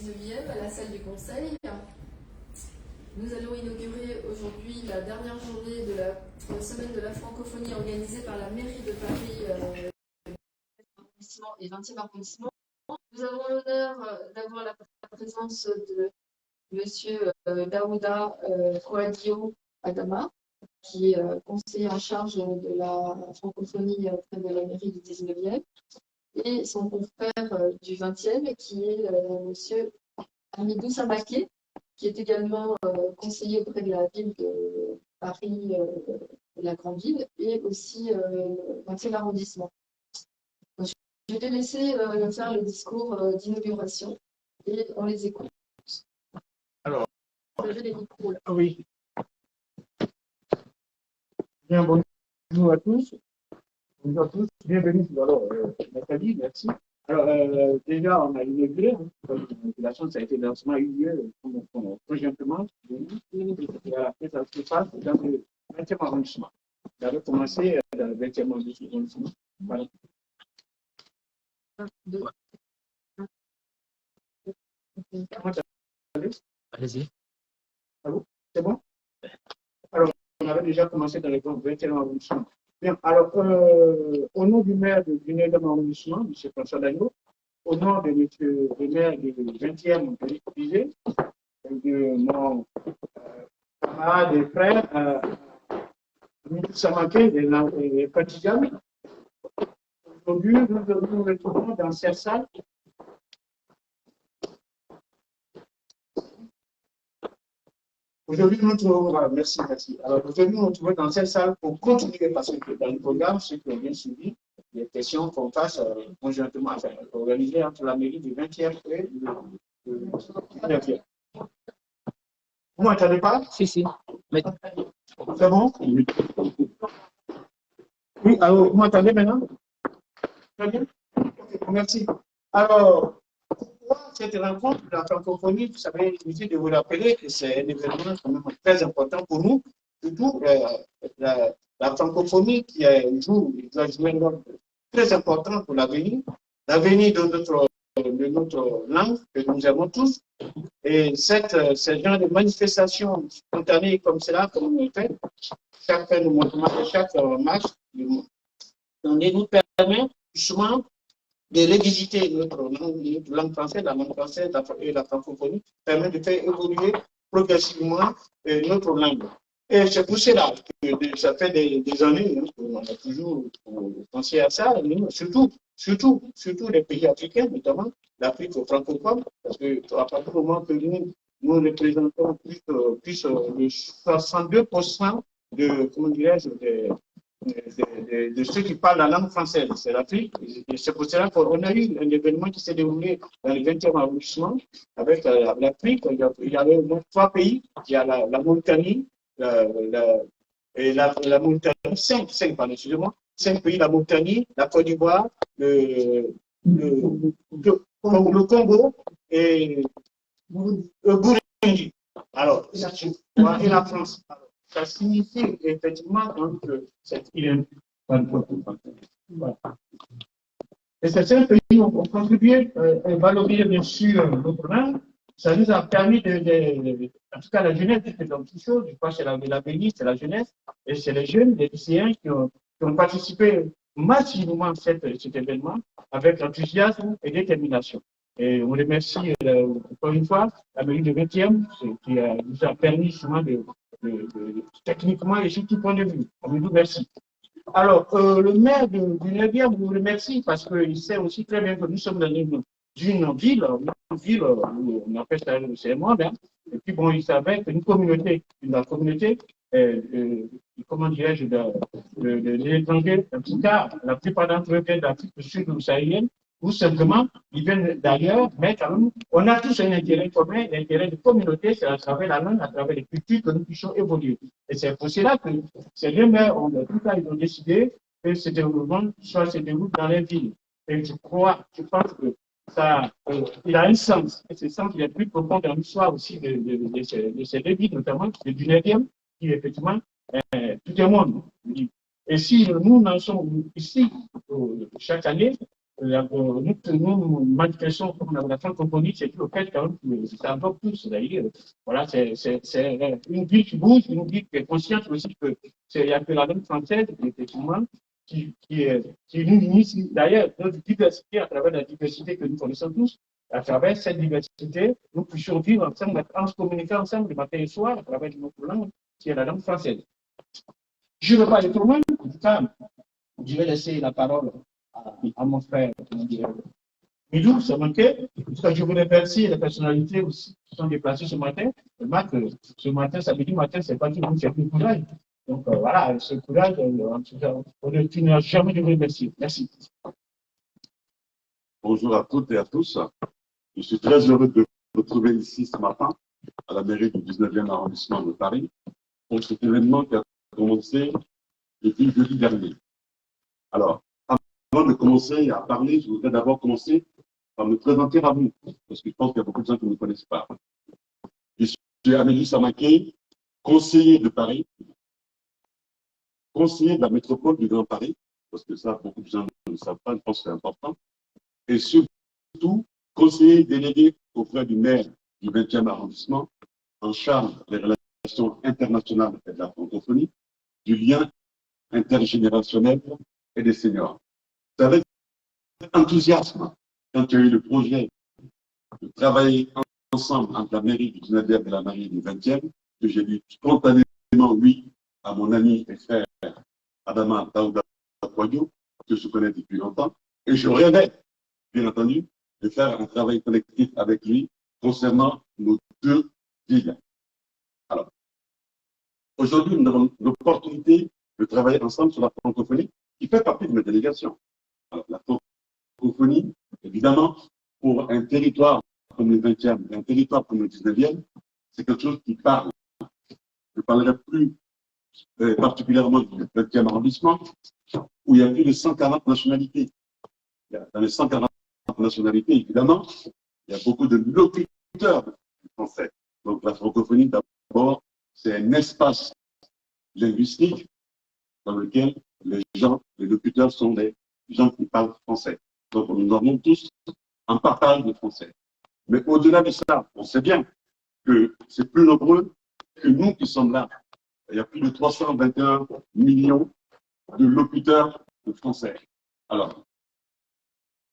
19e à la salle du Conseil. Nous allons inaugurer aujourd'hui la dernière journée de la semaine de la francophonie organisée par la mairie de Paris et 20e arrondissement. Nous avons l'honneur d'avoir la présence de Monsieur Daouda Kouadio Adama, qui est conseiller en charge de la francophonie auprès de la mairie du 19e, et son confrère du 20e, qui est Monsieur Amidou Samake, qui est également conseiller auprès de la ville de Paris, la grande ville, et aussi le 20e arrondissement. Donc, je vais laisser faire le discours d'inauguration et on les écoute. Alors, les micros, là. oui. Bien, bonjour à tous. Bonjour à tous. Bienvenue. Alors, Nathalie, merci. Alors, déjà, on a inauguré, la chance, ça a été lancement a eu lieu conjointement. Et ça se passe dans le 20e arrondissement. Ça avait commencé dans le 20e arrondissement. Voilà. Allez-y. Ah bon? C'est bon? Alors, on avait déjà commencé dans le 20e arrondissement. Bien, alors, au nom du maire du 9e arrondissement, M. François Dagneau, au nom de M. le maire du 20e de de mon camarade et frère, Amidou Samake, des Fatigam, aujourd'hui, nous nous retrouvons dans cette salle. Aujourd'hui, nous trouvons, merci. Alors, aujourd'hui, nous nous trouvons dans cette salle pour continuer, parce que dans le programme, ceux qui ont bien suivi, les questions qu'on fasse conjointement, enfin, organisées entre la mairie du 20e et du 19e. Vous ne m'entendez pas? Si. Mais... C'est bon? Oui, alors, vous m'entendez maintenant? Très bien. Okay, merci. Alors, pourquoi cette rencontre de la francophonie? Vous savez, inutile de vous rappeler que c'est un événement quand même très important pour nous, surtout la francophonie qui doit jouer un rôle très important pour l'avenir de notre langue que nous avons tous. Et ce genre de manifestation spontanée comme cela, comme on le fait, chaque fin de mouvement, chaque marche, nous permet justement de revisiter notre langue française, la langue française et la francophonie, permet de faire évoluer progressivement notre langue. Et c'est pour cela que ça fait des années qu'on a toujours pensé à ça, surtout les pays africains, notamment l'Afrique francophone, parce qu'à partir du moment que nous représentons plus de 62% de, comment dirais-je, de ceux qui parlent la langue française, c'est l'Afrique. Et c'est pour cela qu'on a eu un événement qui s'est déroulé dans le 20e arrondissement avec l'Afrique. Il y avait 3 pays. Il y a la Mauritanie, la Mauritanie, 5 pays, la Mauritanie, la Côte d'Ivoire, le Congo et le Burundi. Alors, et la France. Ça signifie effectivement que cette île voilà. Et ces 5 pays ont contribué à valoriser bien sûr notre langue. Ça nous a permis en tout cas la jeunesse, c'est dans toutes choses, je crois que c'est l'avenir, c'est la jeunesse, et c'est les jeunes, les lycéens qui ont participé massivement à cet événement avec enthousiasme et détermination. Et on remercie encore une fois la mairie de 20e qui nous a permis justement techniquement et sur tout point de vue. On vous remercie. Alors, le maire du 9e vous remercie parce qu'il sait aussi très bien que nous sommes dans une ville où on appelle ça le monde, hein. Et puis bon, il savait qu'une communauté, comment dirais-je, de l'étranger, en tout cas, la plupart d'entre eux viennent d'Afrique du Sud ou sahélienne, ou simplement, ils viennent d'ailleurs, mais quand même, on a tous un intérêt commun, l'intérêt de communauté, c'est à travers la langue, à travers les cultures que nous puissions évoluer. Et c'est pour cela que ces deux maires, en tout cas, ils ont décidé que ce développement soit se déroule dans les villes. Et je pense que ça, il a un sens. Et ce sens, il est plus profond dans l'histoire aussi de ces deux villes, notamment du 9e, qui effectivement, tout le monde. Et si nous en sommes ici chaque année, nous manifestons comme la francophonie, c'est le fait quand même, c'est encore plus d'ailleurs. Voilà, c'est une vie qui bouge, une vie qui est consciente aussi il y a que la langue française, effectivement, qui nous unit d'ailleurs notre diversité à travers la diversité que nous connaissons tous. À travers cette diversité, nous puissions vivre ensemble, en se communiquant ensemble le matin et le soir à travers notre langue, qui est la langue française. Je ne veux pas aller trop loin, en tout cas, je vais laisser la parole à mon frère, Milou, c'est manqué. Je voulais remercier les personnalités aussi qui sont déplacées ce matin. Ce matin, samedi matin, c'est pas tout le monde qui a du courage. Donc voilà, ce courage, en tout cas, on ne jamais de remercier. Merci. Bonjour à toutes et à tous. Je suis très heureux de vous retrouver ici ce matin à la mairie du 19e arrondissement de Paris pour cet événement qui a commencé depuis jeudi dernier. Alors, avant de commencer à parler, je voudrais d'abord commencer par me présenter à vous, parce que je pense qu'il y a beaucoup de gens qui ne me connaissent pas. Je suis Amélie Samaké, conseiller de Paris, conseiller de la métropole du Grand Paris, parce que ça, beaucoup de gens ne le savent pas, je pense que c'est important, et surtout conseiller délégué auprès du maire du 20e arrondissement, en charge des relations internationales et de la francophonie, du lien intergénérationnel et des seniors. C'est avec enthousiasme, quand il y a eu le projet de travailler ensemble entre la mairie du 19e et la mairie du 20e, que j'ai dit spontanément oui à mon ami et frère Adama Daouda Kwadio, que je connais depuis longtemps, et je rêvais, bien entendu, de faire un travail collectif avec lui concernant nos deux villes. Alors, aujourd'hui, nous avons l'opportunité de travailler ensemble sur la francophonie, qui fait partie de notre délégation. Alors, la francophonie, évidemment, pour un territoire comme le 20e et un territoire comme le 19e, c'est quelque chose qui parle. Je ne parlerai plus particulièrement du 20e arrondissement, où il y a plus de 140 nationalités. Dans les 140 nationalités, évidemment, il y a beaucoup de locuteurs français. Donc la francophonie, d'abord, c'est un espace linguistique dans lequel les locuteurs sont des gens qui parlent français. Donc nous avons tous un partage de français. Mais au-delà de ça, on sait bien que c'est plus nombreux que nous qui sommes là. Il y a plus de 321 millions de locuteurs de français. Alors,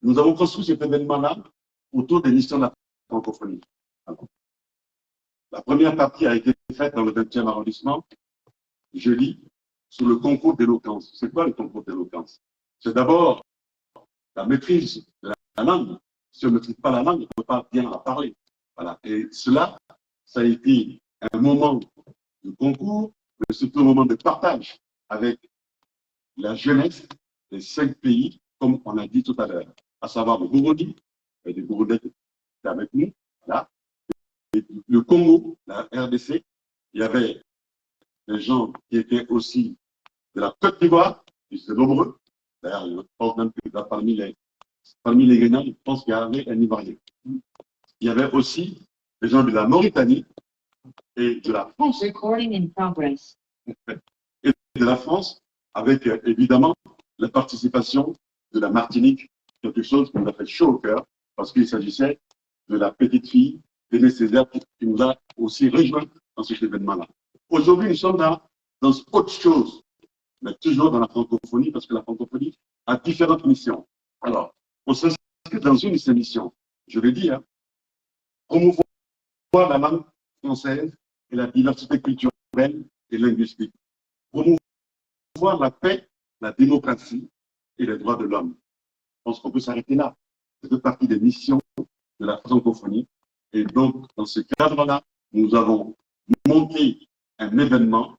nous avons construit cet événement-là autour des missions de la francophonie. Alors, la première partie a été faite dans le 20e arrondissement, jeudi, sur le concours d'éloquence. C'est quoi le concours d'éloquence? C'est d'abord la maîtrise de la langue. Si on ne maîtrise pas la langue, on ne peut pas bien la parler. Voilà. Et cela, ça a été un moment de concours, mais surtout un moment de partage avec la jeunesse des 5 pays, comme on a dit tout à l'heure, à savoir le Burundi, et le Burundais qui étaient avec nous, là, et le Congo, la RDC, il y avait des gens qui étaient aussi de la Côte d'Ivoire, ils étaient nombreux. D'ailleurs, je pense même que là, parmi les gagnants, je pense qu'il y avait un Ivoirien. Il y avait aussi des gens de la Mauritanie et de la France. Recording in progress. Et de la France, avec évidemment la participation de la Martinique, quelque chose qui nous a fait chaud au cœur, parce qu'il s'agissait de la petite fille d'Aimé Césaire qui nous a aussi rejoint dans cet événement-là. Aujourd'hui, nous sommes là dans autre chose, mais toujours dans la francophonie, parce que la francophonie a différentes missions. Alors, on s'inscrit dans une de ces missions, je l'ai dit, hein, promouvoir la langue française et la diversité culturelle et linguistique. Promouvoir la paix, la démocratie et les droits de l'homme. Je pense qu'on peut s'arrêter là. Ça fait partie des missions de la francophonie. Et donc, dans ce cadre-là, nous avons monté un événement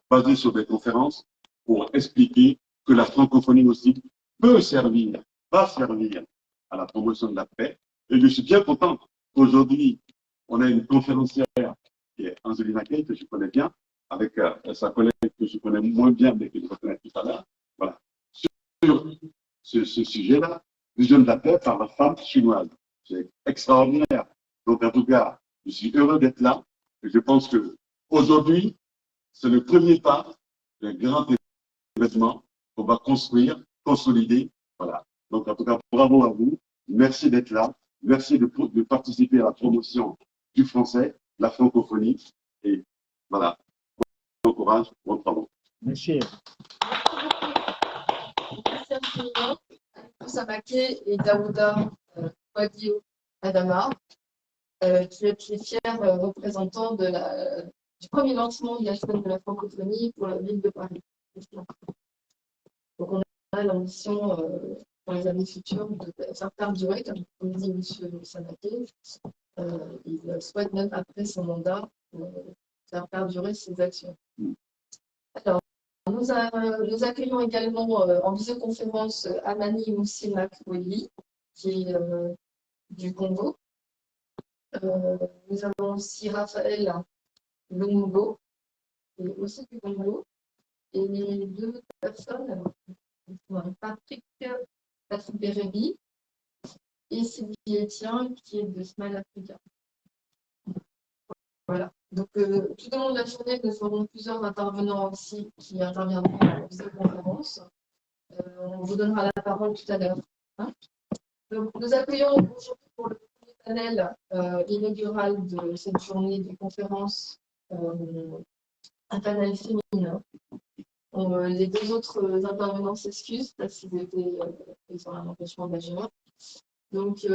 basé sur des conférences pour expliquer que la francophonie aussi peut servir, va servir à la promotion de la paix. Et je suis bien content qu'aujourd'hui, on a une conférencière qui est Angelina Kay, que je connais bien, avec sa collègue que je connais moins bien, mais que je connais tout à l'heure. Voilà. Sur ce sujet-là, vision de la paix par la femme chinoise. C'est extraordinaire. Donc, en tout cas, je suis heureux d'être là. Et je pense qu'aujourd'hui, c'est le premier pas d'un grand événement qu'on va construire, consolider. Voilà. Donc, en tout cas, bravo à vous. Merci d'être là. Merci de participer à la promotion du français, la francophonie. Et voilà. Bon courage, bon travail. Merci. Merci infiniment. Moussa Maké et Daouda Wadio Adama, qui êtes les fiers représentants du premier lancement de la semaine de la francophonie pour la ville de Paris. Donc, on a l'ambition pour les années futures de faire perdurer, comme dit M. Samaké. Il souhaite même après son mandat faire perdurer ses actions. Alors, nous accueillons également en visioconférence Amani Moussi Makweli, qui est du Congo. Nous avons aussi Raphaël Lumbo, qui est aussi du Congo. Et les deux personnes, Patrick Bérébi et Sylvie Etienne, qui est de Smile Africa. Voilà. Donc, tout au long de la journée, nous aurons plusieurs intervenants aussi qui interviendront en visioconférence. On vous donnera la parole tout à l'heure. Hein. Donc, nous accueillons aujourd'hui pour le premier panel inaugural de cette journée de conférence un panel féminin. Les deux autres intervenants s'excusent parce qu'ils ont un empêchement majeur. Donc,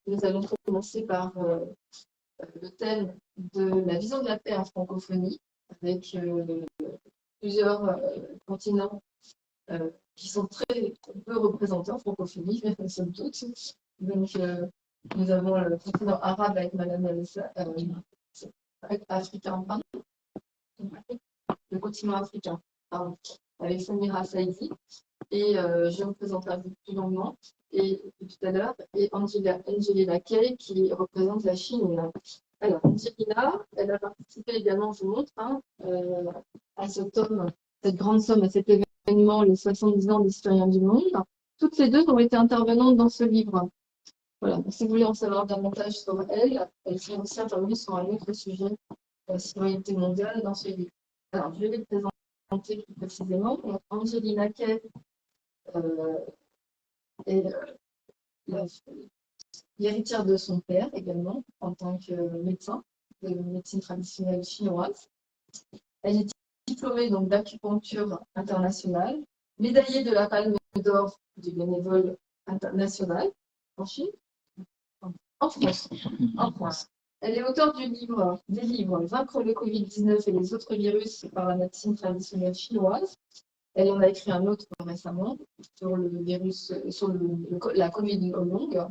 nous allons commencer par le thème de la vision de la paix en francophonie, avec plusieurs continents qui sont très peu représentés en francophonie, somme toute. Donc, nous avons le continent arabe avec Madame africain, pardon. Le continent africain, pardon, avec Samira Saïdi, et je me présente un peu plus longuement, et tout à l'heure, et Angelina Kay qui représente la Chine. Alors, Angelina, elle a participé également, je vous montre, à cette grande somme, à cet événement, les 70 ans des citoyens du monde. Toutes les deux ont été intervenantes dans ce livre. Voilà, donc, si vous voulez en savoir davantage sur elles, elles sont aussi intervenues sur un autre sujet, la citoyenneté mondiale, dans ce livre. Alors, je vais les présenter plus précisément. Donc, Angelina Kay est l'héritière de son père également, en tant que médecin de médecine traditionnelle chinoise. Elle est diplômée donc d'acupuncture internationale, médaillée de la Palme d'Or du bénévole international en Chine, en France. En France. Elle est auteure des livres Vaincre le Covid-19 et les autres virus par la médecine traditionnelle chinoise. Elle en a écrit un autre récemment sur le virus, sur la Covid longue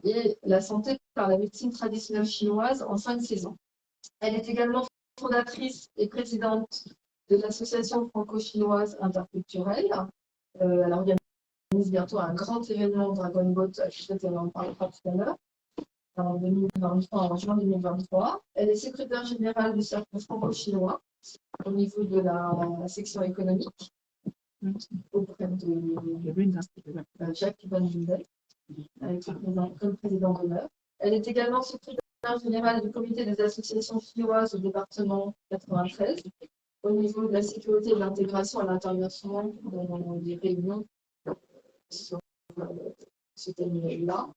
et la santé par la médecine traditionnelle chinoise en 5 saisons. Elle est également fondatrice et présidente de l'association franco-chinoise interculturelle. Elle organise bientôt un grand événement Dragon Boat, peut-être elle en parlera tout à l'heure, en 2023, en juin 2023. Elle est secrétaire générale du cercle franco-chinois au niveau de la section économique auprès de Jacques Van Windel, comme président d'honneur. Elle est également secrétaire générale du comité des associations chinoises au département 93 au niveau de la sécurité et de l'intégration à l'international dans des réunions sur ce thème-là.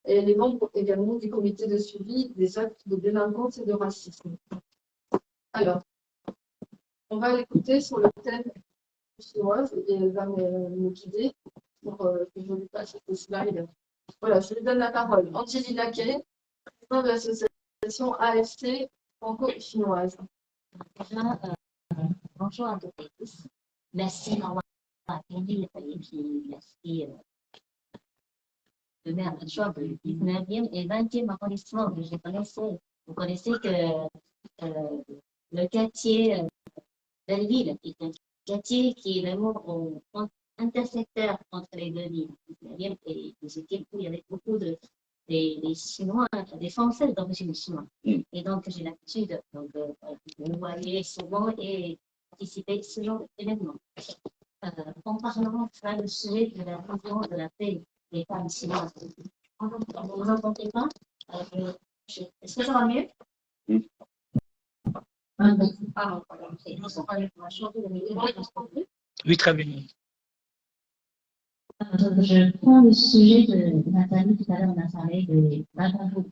Et elle est membre également du comité de suivi des actes de délinquance et de racisme. Alors, on va l'écouter sur le thème chinoise et elle va me guider pour que je lui passe ces slides. Voilà, je lui donne la parole. Angelina Kay, présidente de l'association AFC franco-chinoise. Bonjour à toutes et tous. Merci d'avoir accueilli et puis merci de mettre un choix du 19e et 20e arrondissement que je connaissais. Vous connaissez que le quartier Belleville est un quartier qui est vraiment intersecteur entre les deux villes, 19e et 18e, où il y avait beaucoup des Chinois, des Français d'origine chinoise. Et donc, j'ai l'habitude de me voyer souvent et participer à ce genre d'événements. En parlant du sujet de la vision de la paix des femmes chinoises. Vous entendez pas? Est-ce que ça va mieux? Oui, très bien. Je prends le sujet de Nathalie tout à l'heure, on a parlé de Vagabond.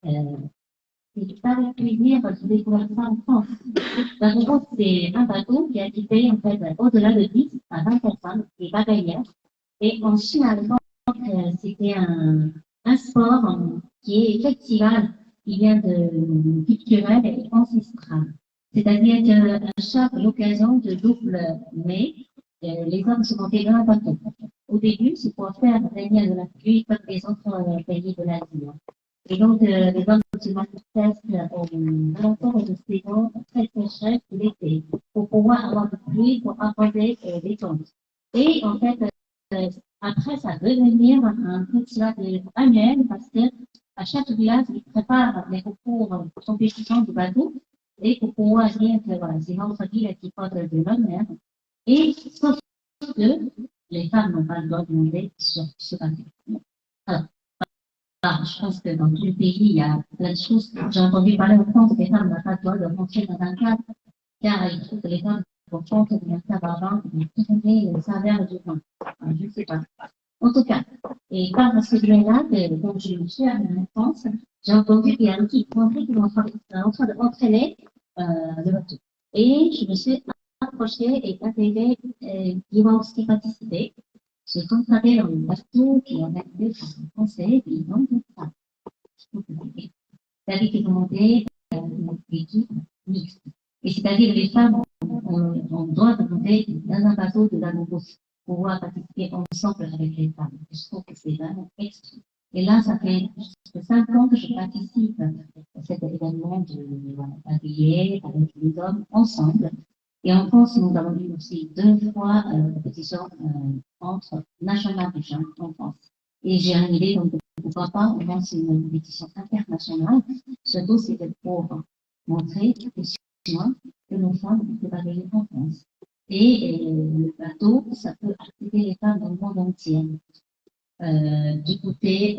C'est pas le plaisir de découvrir ça en France. Vagabond, c'est un bateau qui a quitté en fait au-delà de 10 à 20 personnes, et bagaillères. Et en Chine, à l'époque, c'était un sport qui est festival, qui vient de culturel et ancestral. C'est-à-dire qu'à chaque occasion de double mai, les hommes se montaient dans un bateau. Au début, c'est pour faire venir de la pluie comme les autres pays de l'Asie. Et donc, les hommes se manifestent aux alentours de saison très sécheresse de l'été, pour pouvoir avoir de pluie pour arroser les tentes. Et en fait, après, ça va devenir un festival annuel parce que à chaque village, ils préparent les concours compétitions de bateau et pour pouvoir dire que voilà, c'est notre ville qui porte de l'honneur. Et sauf que les femmes n'ont pas le droit de monter sur ce bateau. Alors, je pense que dans tous les pays, il y a plein de choses. J'ai entendu parler en France, les femmes n'ont pas le droit de rentrer dans un cadre, car il trouve que les femmes vont prendre un tabac, vont tourner le salaire du vin. Je ne sais pas. En tout cas, et par ce biais-là, donc je suis à en France, j'ai entendu qu'il y a un petit conflit qui est en train d'entraîner le bateau. Et je me suis approchée et intégrée qui va aussi participer. J'ai constaté dans le bateau qui est organisé par un Français, et donc ça. C'est-à-dire qu'ils ont monté une équipe mixte. Et c'est-à-dire les femmes ont le droit de monter dans un bateau de la Lagos, pouvoir participer ensemble avec les femmes. Je trouve que c'est vraiment extrême. Et là, ça fait 5 ans que je participe à cet événement de habiller avec les hommes ensemble. Et en France, nous avons eu aussi 2 fois la compétition entre nationales de jeunes en France. Et j'ai une idée, donc pourquoi pas, on lance une compétition internationale. Surtout, c'était pour montrer que nos femmes peuvent aller en France. Et le bateau, ça peut activer les femmes dans le monde entier. Du côté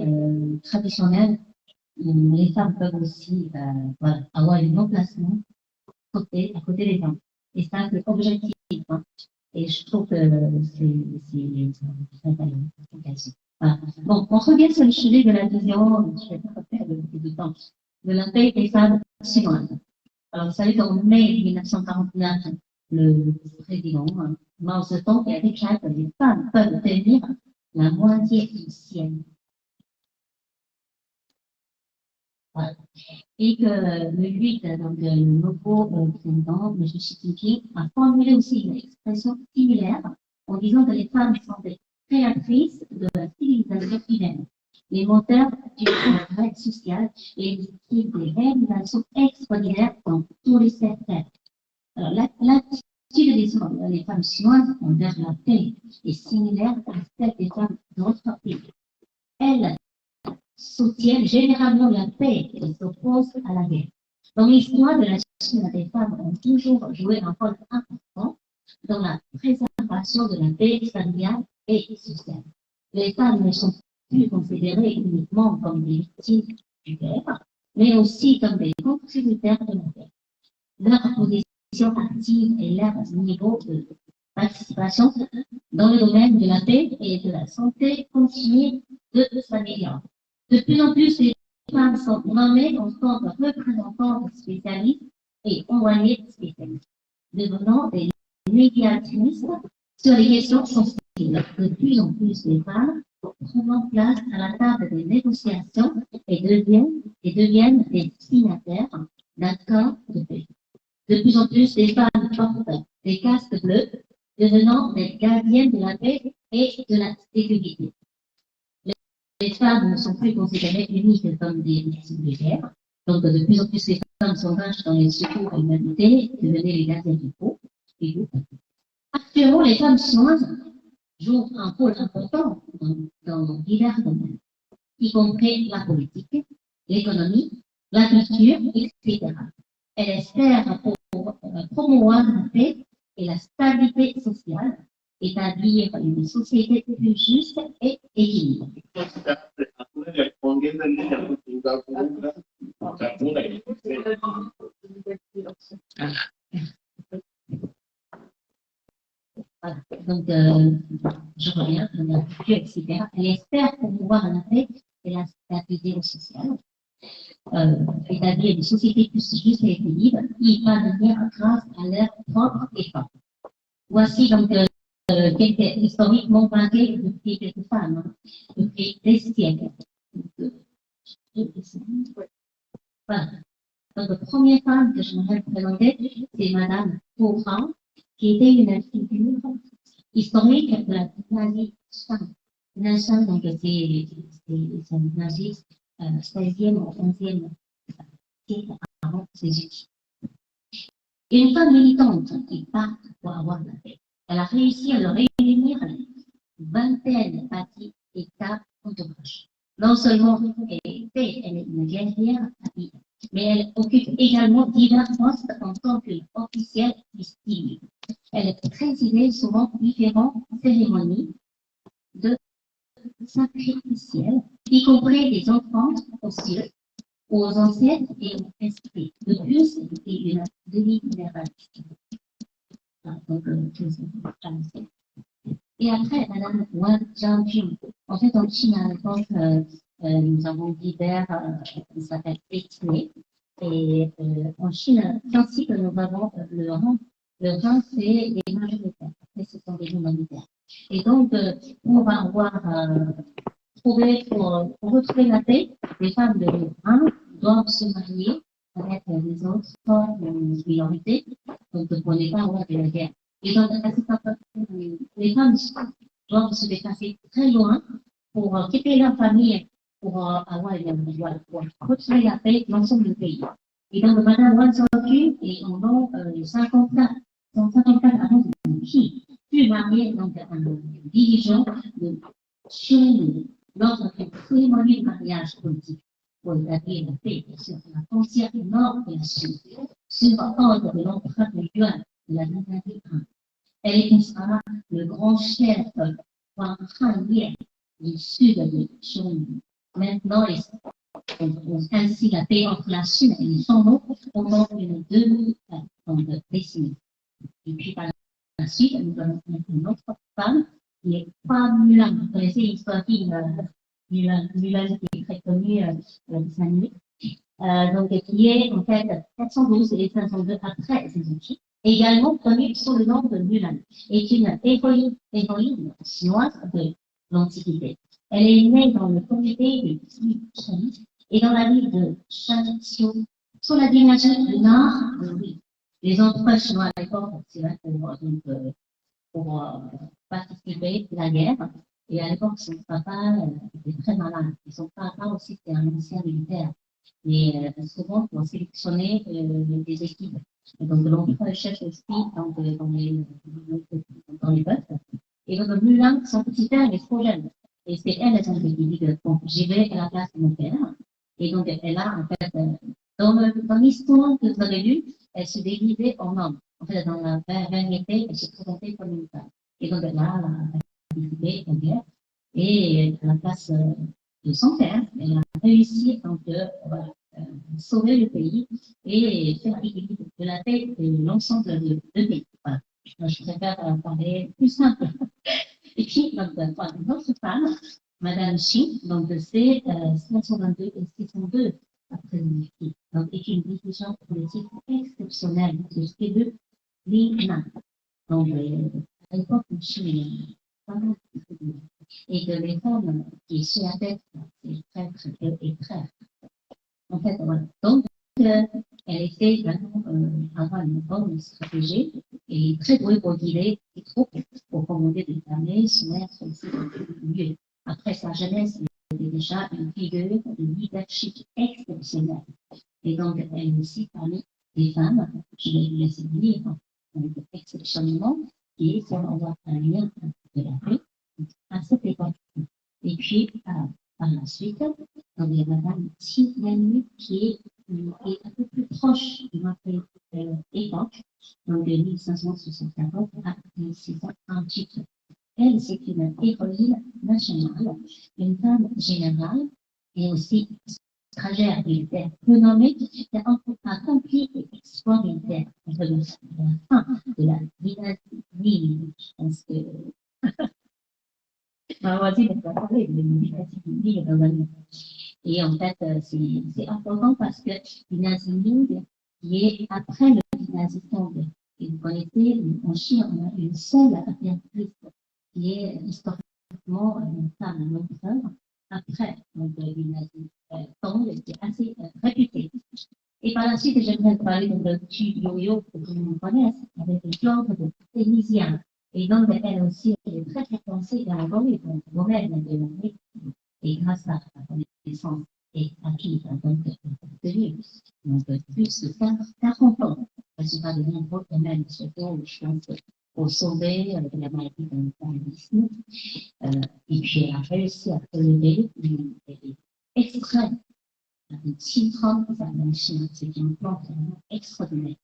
traditionnel, les femmes peuvent aussi voilà, avoir un emplacement à côté des hommes. Et ça, c'est objectif. Hein. Et je trouve que c'est très intéressant. Voilà. Bon, on revient sur le sujet de la vision, je ne vais pas faire beaucoup de temps, de la paix des femmes chinoises. Alors, vous savez qu'en mai 1949, le président Mao Zedong a déclaré que les femmes peuvent tenir la moitié du ciel. Voilà. Et que le 8, donc, le nouveau président, M. Xi Jinping, a formulé aussi une expression similaire en disant que les femmes sont des créatrices de la civilisation humaine, les moteurs du progrès social et des réalisations extraordinaires dans tous les secteurs. Alors, l'attitude des femmes chinoises envers la paix est similaire à celle des femmes d'autres pays. Elles soutiennent généralement la paix et s'opposent à la guerre. Dans l'histoire de la Chine, les femmes ont toujours joué un rôle important dans la préservation de la paix familiale et sociale. Les femmes ne sont plus considérées uniquement comme des victimes du guerre, mais aussi comme des contributeurs de la paix. Leur position active et leur niveau de participation dans le domaine de la paix et de la santé continue de s'améliorer. De plus en plus, les femmes sont nommées en tant que représentantes spécialistes et envoyées spécialistes, devenant des médiatrices sur les questions sensibles. De plus en plus, les femmes prennent place à la table des négociations et deviennent des signataires d'accords de paix. De plus en plus, les femmes portent des casques bleus, devenant des gardiennes de la paix et de la sécurité. Les femmes ne sont plus considérées uniques comme des victimes de guerre. Donc, de plus en plus, les femmes s'engagent dans les secours à l'humanité, devenaient les gardiennes du groupe. Actuellement, les femmes chinoises jouent un rôle important dans divers domaines, y compris la politique, l'économie, la culture, etc. Elles espèrent promouvoir la paix et la stabilité sociale, établir une société plus juste et équilibrée. Voilà. Donc, je reviens, on a vécu, etc. Elle espère promouvoir la paix et la stabilité sociale, établir une société plus juste et équilibre, y parvenir grâce à leur propre effort. Voici donc quelques historiquement marqués depuis quelques femmes, depuis des siècles. Voilà. Donc, la première femme que j'aimerais présenter, c'est Madame Paurin, qui était une figure historique de la nazie. Nation, donc c'est une nazie 16e ou 11e siècle avant Jésus. Une femme militante qui part pour avoir la paix. Elle a réussi à le réunir une vingtaine parties États contemporains. Non seulement elle est une guerrière habile, mais elle occupe également divers postes en tant qu'officielle du style. Elle présidait souvent différentes cérémonies de sacrificielles, y compris des enfants aux cieux, aux ancêtres et aux esprits. De plus, elle était une demi-généraliste. Et après, Madame Wang Jianjun. En fait, en Chine, à l'époque, nous avons divers, qui s'appellent ethnies. Et en Chine, en principe, nous avons le rang. Le rang, c'est les majoritaires. Après, ce sont les minoritaires. Et donc, on va avoir pour retrouver la paix, les femmes de rang doivent se marier avec les autres minorités. Donc, pour ne pas avoir de la guerre. Et donc, à cette époque, les femmes doivent se déplacer très loin pour quitter leur famille, pour avoir pour retrouver la paix dans l'ensemble du pays. Et donc, Madame Wang Zhongju et en l'an 154 avant qui fut mariée donc à un dirigeant de Xiongnu lors d'une cérémonie de mariage politique pour établir la paix sur la frontière nord de la Chine, sur ordre de l'empereur de Yuan de la dynastie Han. Elle épousera le grand chef Wang Han du sud de Xiongnu. Maintenant, ainsi la paix entre la Chine et le Shandong pendant une demi-décennie. Et puis par la suite, nous avons une autre femme qui est Hua Mulan. Vous connaissez l'histoire de Mulan qui est très connue des années. Donc, qui est en fait 412 et 502 après Jésus-Christ, également connue sous le nom de Mulan, est une héroïne chinoise de l'Antiquité. Elle est née dans le comté de Qicheng et dans la ville de Shanxiu, sous la dynastie du Nord de Wei. Les empereurs chinois à l'époque, c'est là pour participer à la guerre. Et à l'époque, son papa était très malade. Et son papa aussi était un ancien militaire. Mais souvent, pour sélectionner des équipes. Et donc, l'empereur cherche aussi dans les peuples. Et donc, Mulan, son petit père, est trop jeune. Et c'est elle qui dit que bon, j'y vais à la place de mon père. Et donc, elle a, en fait, dans l'histoire que vous avez lue, elle se déguisait en homme. En fait, dans la vérité, elle se présentait comme une femme. Et donc, elle a participé à la guerre. Et à la place de son père, elle a réussi donc, sauver le pays et faire l'équilibre de la paix de l'ensemble de pays. Voilà. Je préfère parler plus simple. Et puis, donc, une autre femme, Madame Xi, donc c'est 522 et 602 après Jésus-Christ. Donc, est une décision politique exceptionnelle de ces deux Li-Na. Donc, à l'époque, en Chine, il y a pas mal de et que les femmes qui sont à tête, c'est prêtre et frère. En fait, voilà. Donc, elle essaie vraiment d'avoir une bonne stratégie et très douée pour guider les troupes, pour commander des armées, se mettre aussi au milieu. Après sa jeunesse, elle était déjà une figure de leadership exceptionnelle. Et donc, elle est aussi parmi les femmes, je vais vous laisser lire, exceptionnellement, et pour avoir un lien de la paix à cette époque. Et puis, par la suite, il y a Madame Qi Yanyu qui est un peu plus proche de notre époque, donc de 1574 à 1638. Elle, c'est une héroïne nationale, une femme générale et aussi stratège militaire renommée qui a accompli des exploits militaires entre la fin de la dynastie Ming. Je pense que Ma voisine a parlé de l'éducation civile dans un livre. Et en fait, c'est important parce que l'Inaziming, qui est après le Inazisong, et vous connaissez, en Chine, on a une seule aviatrice qui est historiquement une femme, un auteur, après donc, l'Inazisong, qui est assez réputée. Et par la suite, j'aimerais parler de Yo-Yo, que tout le monde connaisse, avec les plantes de Ténésien. Et donc, elle aussi, elle est très très pensée dans le domaine de la et grâce à la connaissance et acquise donc de lui. Donc, plus de 40 ans, elle sera de nombreux domaines, surtout, je pense, pour sauver de la maladie de paludisme. Et puis, elle a réussi à relever des extraits de citron, c'est une plante vraiment extraordinaire.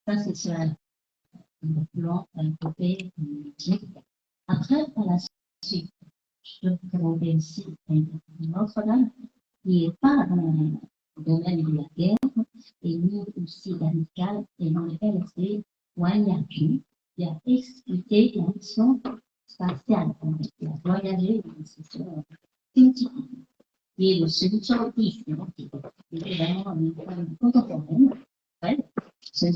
Ça, c'est sur le plan côté musique. Après, par la suite, je peux vous présenter aussi une autre dame qui n'est pas dans le domaine de la guerre et ni aussi amical et dans lequel c'est Wang Yapu qui a expliqué la mission spatiale. Il a voyagé dans une mission scientifique qui est le solution qui est vraiment une femme contemporaine. C'est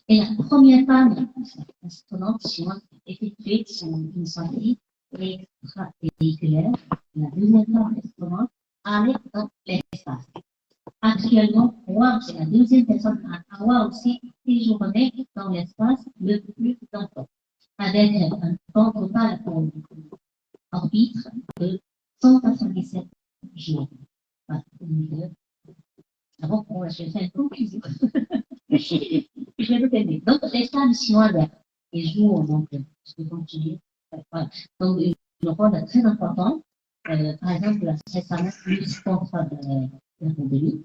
et la première femme astronaute chinoise qui a effectué son initiative extravéhiculaire, la deuxième femme astronaute allée dans l'espace. Actuellement, Howard est la deuxième personne à avoir aussi séjourné dans l'espace le plus longtemps, avec un temps total pour orbite de 197 jours. Voilà. Avant qu'on je fais une conclusion. Je vais vous aider. Donc, les femmes chinoises, et jouent, donc, je vais continuer. Voilà. Donc, le rôle très important. Par exemple, récemment, plus contre la pandémie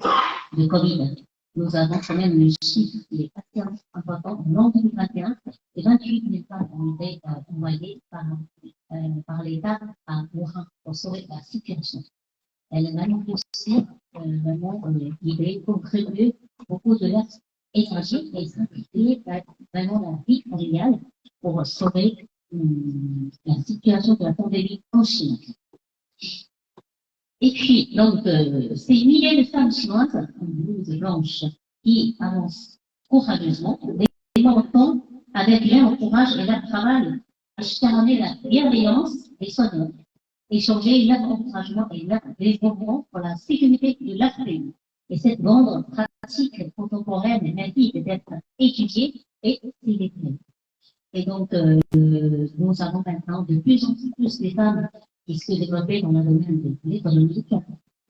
de Covid. Nous avons quand même un chiffre qui est assez important. En 2021, et 28 000 femmes ont été envoyées par l'État à Wuhan pour sauver la situation. Elle a même aussi vraiment l'idée de contribuer beaucoup de l'aide étrangère et simplifier vraiment la vie familiale pour sauver la situation de la pandémie en Chine. Et puis, donc, ces milliers de femmes chinoises, blouses blanches, qui avancent courageusement, démontrant avec leur courage et leur travail, incarner la bienveillance des soignants, échanger leur encouragement et leur développement pour la sécurité de leur pays. Et cette grande pratique contemporaine mérite d'être étudiée et célébrée. Et donc, nous avons maintenant de plus en plus de femmes qui se développent dans le domaine de l'économique.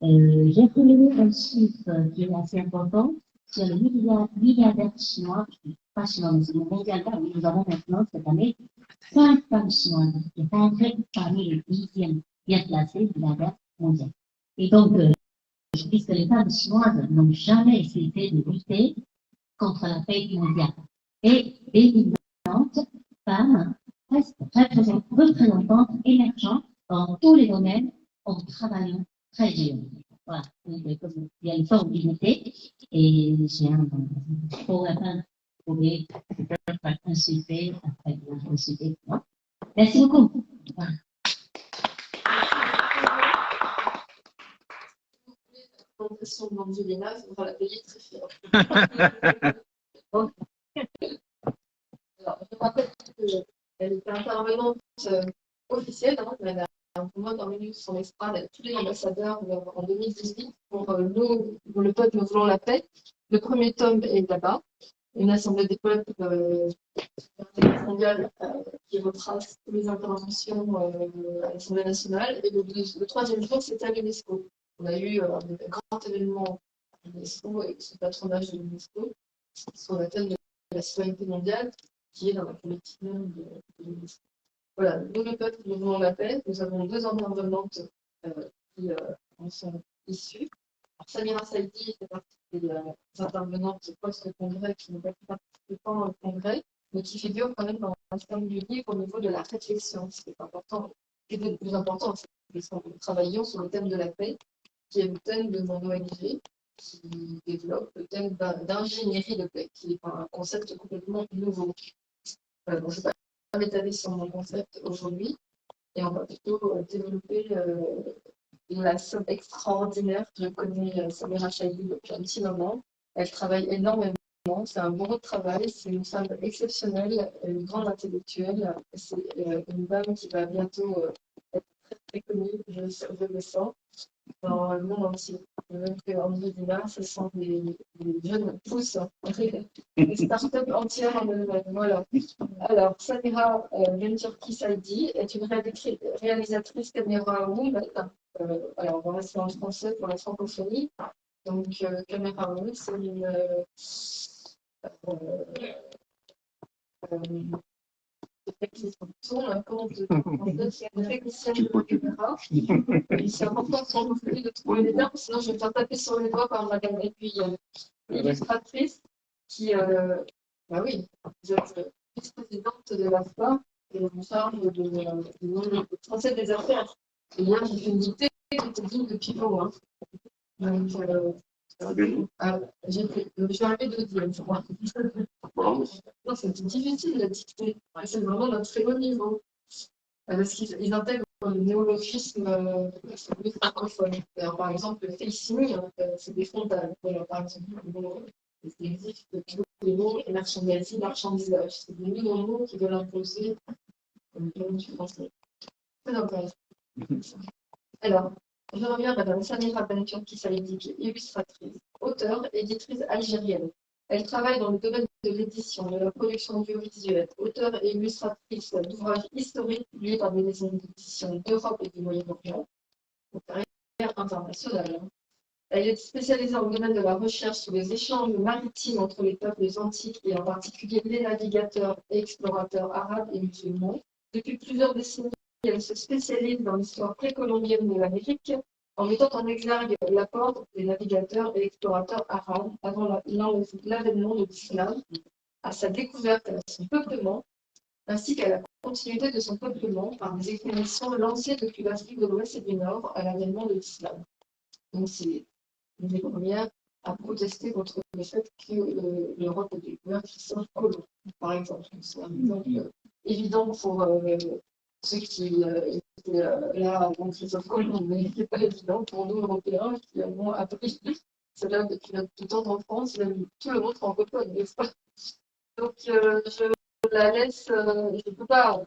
J'ai relevé un chiffre qui est assez important sur le milliardaire chinois, pas chinois, mais c'est le milliardaire. Nous avons maintenant cette année 5 femmes chinoises qui sont entrées parmi les 10e bien classés milliardaires mondiaux. Et donc, je dis que les femmes chinoises n'ont jamais cessé de lutter contre la paix mondiale. Et des femmes représentantes émergentes dans tous les domaines en travaillant très dur. Voilà. Donc, il y a une forme d'unité et j'ai un pour la fin trouver un sujet après un sujet. Merci beaucoup. Voilà. L'impression d'Angelina, il faudra la payer très cher. Alors, je rappelle qu'elle était intervenante officielle, hein, elle a un peu moins d'un minute son estrade avec tous les ambassadeurs en 2018 pour nous, pour le peuple voulons la paix. Le premier tome est là-bas, une assemblée des peuples mondiale qui retrace toutes les interventions à l'Assemblée nationale. Et le troisième jour, c'était à l'UNESCO. On a eu un grand événement à l'UNESCO et sous patronage de l'UNESCO sur le thème de la citoyenneté mondiale qui est dans la politique même de l'UNESCO. Voilà, nous, le peuple, nous voulons la paix. Nous avons 2 intervenantes qui en sont issues. Alors, Samira Saïdi fait partie des intervenantes post-congrès qui n'ont pas pu participer pendant le congrès, mais qui figurent quand même dans un certain nombre du livre au niveau de la réflexion. Ce qui est important, ce qui est le plus important, c'est que nous travaillons sur le thème de la paix, qui est le thème de mon ONG, qui développe le thème d'ingénierie de paix, qui est un concept complètement nouveau. Voilà, donc je ne vais pas m'étaler sur mon concept aujourd'hui. Et on va plutôt développer la somme extraordinaire. Je connais Samira Chaïdi depuis un petit moment. Elle travaille énormément. C'est un bon travail. C'est une femme exceptionnelle, une grande intellectuelle. C'est une dame qui va bientôt être très, très connue. Je le sens dans le monde entier. Même qu'en Medina, ce sont des jeunes pousses, des startups entières en Allemagne. Voilà. Alors, Samira Benturki Saidi est une réalisatrice caméra woman. Alors, on va rester en français pour la francophonie. Donc, caméra woman, c'est une un compte de technicienne de caméra. C'est important pour vous de trouver les termes, sinon je vais me faire taper sur les doigts par madame. Et puis, l'illustratrice qui, bah oui, vous êtes vice-présidente de la FA et en charge du monde français des affaires. Et là, j'ai fait une dictée qui était digne de pivot. Hein. Donc, je suis arrivée deuxième, je crois. Non, c'était difficile la dictée. C'est vraiment d'un très haut niveau. Parce qu'ils intègrent le néologisme francophone. Alors, par exemple, le facing, c'est des frontales. Voilà, par exemple, il existe des mots marchandisage. C'est des nouveaux mots qui veulent imposer le nom du français. Très intéressant. Alors, je reviens à Mme Samira Benturki Saidi, qui est illustratrice, auteure, éditrice algérienne. Elle travaille dans le domaine de l'édition, de la production audiovisuelle, auteure et illustratrice d'ouvrages historiques publiés par des maisons d'édition d'Europe et du Moyen-Orient, une carrière internationale. Elle est spécialisée dans le domaine de la recherche sur les échanges maritimes entre les peuples antiques et en particulier les navigateurs et explorateurs arabes et musulmans. Depuis plusieurs décennies, elle se spécialise dans l'histoire précolombienne de l'Amérique en mettant en exergue l'apport des navigateurs et explorateurs arabes avant l'avènement de l'islam, à sa découverte et à son peuplement, ainsi qu'à la continuité de son peuplement par des expéditions lancées depuis l'Afrique de l'Ouest et du Nord à l'avènement de l'islam. Donc c'est une des premières à protester contre le fait que l'Europe ait découvert Christophe Colomb, par exemple. C'est un exemple évident pour ceux qui étaient là avant Christophe Colomb, mais ce n'est pas évident pour nous, Européens, qui avons appris cela depuis notre tout temps en France, même tout le monde francophone, n'est-ce pas? Donc, je la laisse, je ne peux pas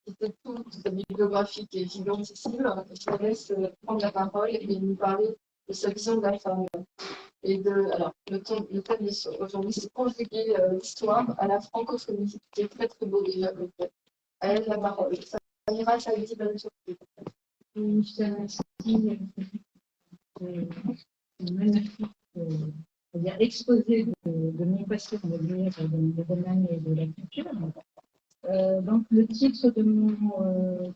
citer toute sa bibliographie qui est gigantissime, je la laisse prendre la parole et nous parler de sa vision de la femme. Et alors, le thème aujourd'hui, c'est conjuguer l'histoire à la francophonie, qui est très très beau déjà. À elle la parole. Samira Chaïdi Benturki. Je te remercie. Magnifique exposé de mon passé, on va dire, dans le domaine de la culture. Donc, le titre de mon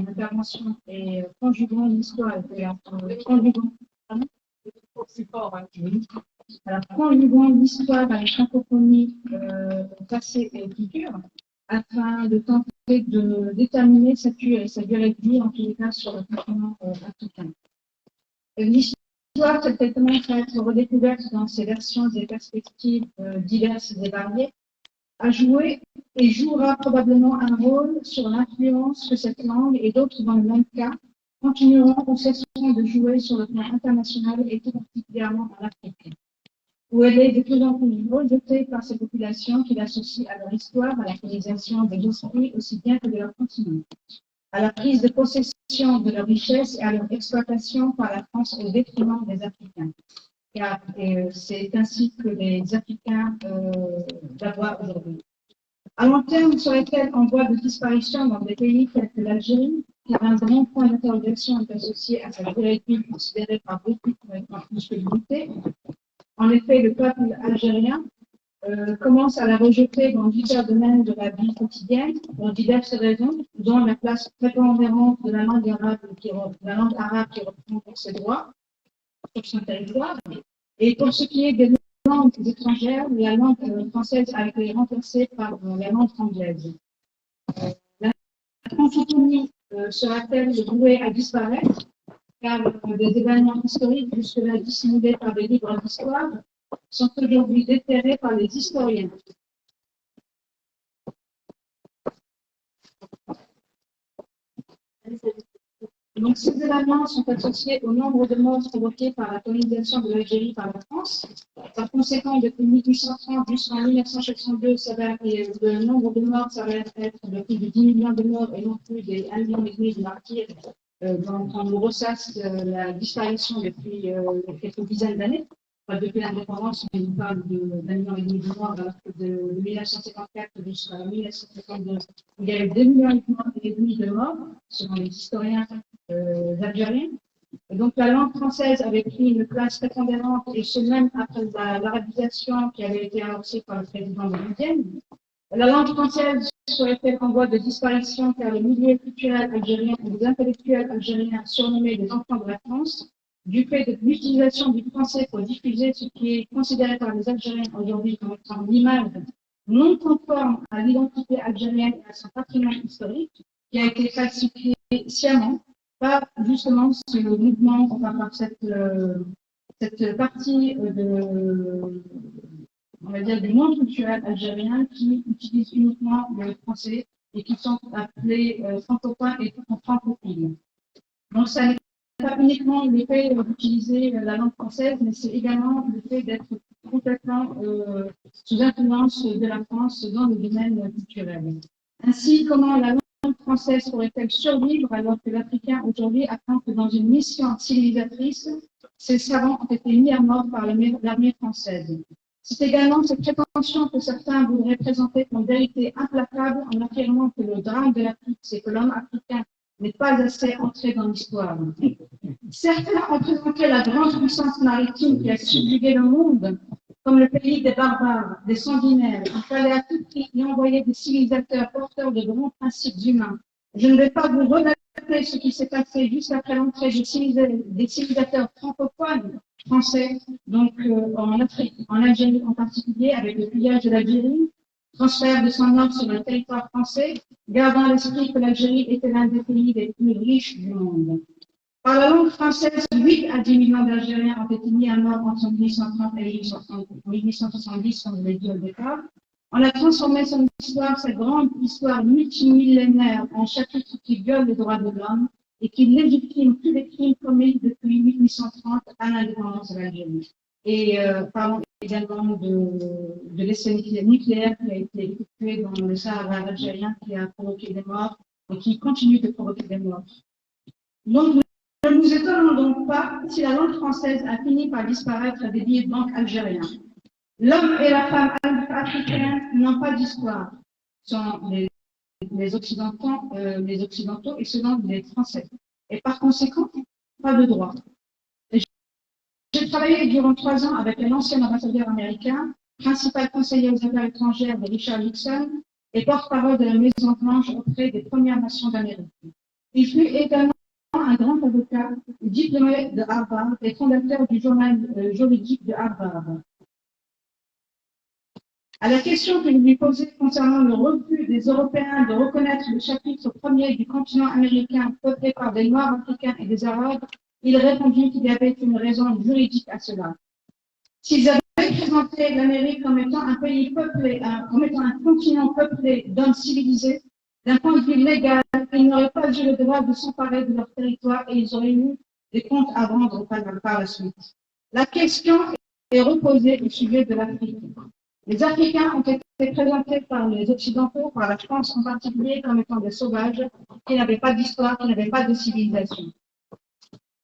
intervention est Conjuguant l'histoire et conjuguant l'histoire à la francophonie passé et futur, afin de tenter de déterminer sa durée de vie, en tous les cas, sur le continent africain. L'histoire, telle qu'elle commence à être redécouverte dans ses versions et perspectives diverses et variées, a joué et jouera probablement un rôle sur l'influence que cette langue et d'autres dans le même cas continueront ou cesseront de jouer sur le plan international et tout particulièrement en Afrique, où elle est de plus en plus rejetée par ces populations qui l'associent à leur histoire, à la colonisation des esprits aussi bien que de leur continent, à la prise de possession de leurs richesses et à leur exploitation par la France au détriment des Africains. Et c'est ainsi que les Africains la voient aujourd'hui. À long terme, serait-elle en voie de disparition dans des pays tels que l'Algérie, car un grand point d'interrogation est associé à sa durée de vie considérée par beaucoup comme étant plus limitée. En effet, le peuple algérien commence à la rejeter dans divers domaines de la vie quotidienne, pour diverses raisons, dont la place prépondérante de la langue arabe qui reprend pour ses droits sur son territoire. Et pour ce qui est des langues étrangères, la langue française a été remplacée par la langue anglaise. La francophonie sera-t-elle vouée à disparaître, car des événements historiques jusque-là dissimulés par des livres d'histoire sont aujourd'hui déterrés par les historiens. Donc, ces événements sont associés au nombre de morts provoqués par la colonisation de l'Algérie par la France. Par conséquent, depuis 1830 jusqu'en 1962, le nombre de morts s'avère être de plus de 10 millions de morts et non plus des 1,5 million de martyrs quand on ressasse la disparition depuis quelques dizaines d'années. Enfin, depuis l'indépendance, on parle d'1,5 million de morts, alors que de 1954 jusqu'à 1952, il y a eu 2,5 millions de morts, selon les historiens algériens. Et donc, la langue française avait pris une place prépondérante, et ce même après l'arabisation qui avait été amorcée par le président de l'Indienne. La langue française serait-elle en voie de disparition car le milieu culturel algérien et les intellectuels algériens surnommés les enfants de la France, du fait de l'utilisation du français pour diffuser ce qui est considéré par les Algériens aujourd'hui comme étant l'image non conforme à l'identité algérienne et à son patrimoine historique, qui a été falsifié sciemment par justement ce mouvement, enfin par cette partie on va dire, du monde culturel algérien qui utilisent uniquement le français et qui sont appelés francophones et francophiles. Donc, ça n'est pas uniquement le fait d'utiliser la langue française, mais c'est également le fait d'être complètement sous influence de la France dans le domaine culturel. Ainsi, comment la langue française pourrait-elle survivre alors que l'Africain aujourd'hui apprend que dans une mission civilisatrice, ces savants ont été mis à mort par l'armée française? C'est également cette prétention que certains voudraient présenter comme vérité implacable en affirmant que le drame de l'Afrique, c'est que l'homme africain n'est pas assez entré dans l'histoire. Certains ont présenté la grande puissance maritime qui a subjugué le monde comme le pays des barbares, des sanguinaires. Il fallait à tout prix y envoyer des civilisateurs porteurs de grands principes humains. Je ne vais pas vous relater ce qui s'est passé juste après l'entrée des civilisateurs francophones français, donc en Afrique, en Algérie en particulier, avec le pillage de l'Algérie, transfert de son nord sur le territoire français, gardant à l'esprit que l'Algérie était l'un des pays les plus riches du monde. Par la langue française, 8 à 10 millions d'Algériens ont été mis à mort entre 1830 et 1870, comme je l'ai dit au départ. On a transformé son histoire, cette grande histoire multimillénaire, en chapitre qui viole les droits de l'homme et qui légitime tous les crimes commis depuis 1830 à l'indépendance de l'Algérie. Et parlons également de l'essai nucléaire qui a été effectué dans le Sahara algérien, qui a provoqué des morts et qui continue de provoquer des morts. Donc, ne nous étonnons donc pas si la langue française a fini par disparaître des billets de banque algériens. L'homme et la femme africains n'ont pas d'histoire, sont les Occidentaux et selon les Français. Et par conséquent, pas de droit. J'ai travaillé durant 3 ans avec un ancien ambassadeur américain, principal conseiller aux affaires étrangères de Richard Nixon et porte-parole de la Maison-Blanche auprès des Premières Nations d'Amérique. Il fut également un grand avocat, diplômé de Harvard et fondateur du journal juridique de Harvard. À la question que je lui posais concernant le refus des Européens de reconnaître le chapitre 1er du continent américain peuplé par des Noirs africains et des Arabes, il répondit qu'il y avait une raison juridique à cela. S'ils avaient présenté l'Amérique comme étant un pays peuplé, comme étant un continent peuplé d'hommes civilisés, d'un point de vue légal, ils n'auraient pas eu le droit de s'emparer de leur territoire et ils auraient eu des comptes à rendre par la suite. La question est reposée au sujet de l'Afrique. Les Africains ont été présentés par les Occidentaux, par la France en particulier, comme étant des sauvages qui n'avaient pas d'histoire, qui n'avaient pas de civilisation.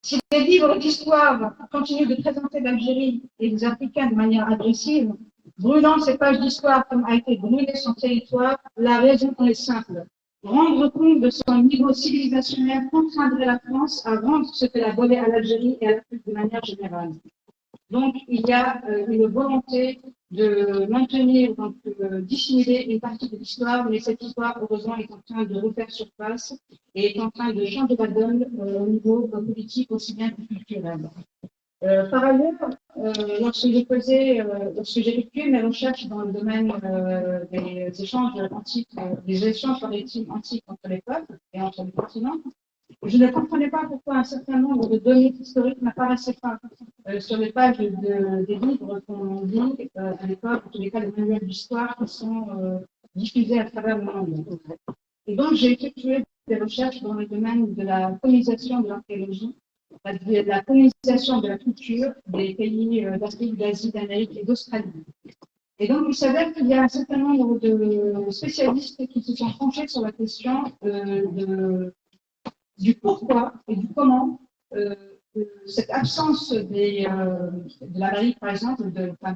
Si les livres d'histoire continuent de présenter l'Algérie et les Africains de manière agressive, brûlant ces pages d'histoire comme a été brûlé son territoire, la raison est simple. Rendre compte de son niveau civilisationnel contraindrait la France à rendre ce qu'elle a volé à l'Algérie et à l'Afrique de manière générale. Donc, il y a une volonté de maintenir, donc dissimuler une partie de l'histoire, mais cette histoire, heureusement, est en train de refaire surface et est en train de changer la donne au niveau politique aussi bien que culturel. Par ailleurs, lorsque j'ai effectué mes recherches dans le domaine des échanges antiques, des échanges maritimes antiques entre les peuples et entre les continents, je ne comprenais pas pourquoi un certain nombre de données historiques n'apparaissaient pas sur les pages des livres qu'on lit à l'époque, en tous les cas des manuels d'histoire qui sont diffusés à travers le monde. Et donc, j'ai effectué des recherches dans le domaine de la colonisation de l'archéologie, de la colonisation de la culture des pays d'Afrique, d'Asie, d'Amérique et d'Australie. Et donc, il s'avère qu'il y a un certain nombre de spécialistes qui se sont penchés sur la question du pourquoi et du comment cette absence de l'Amérique, par exemple,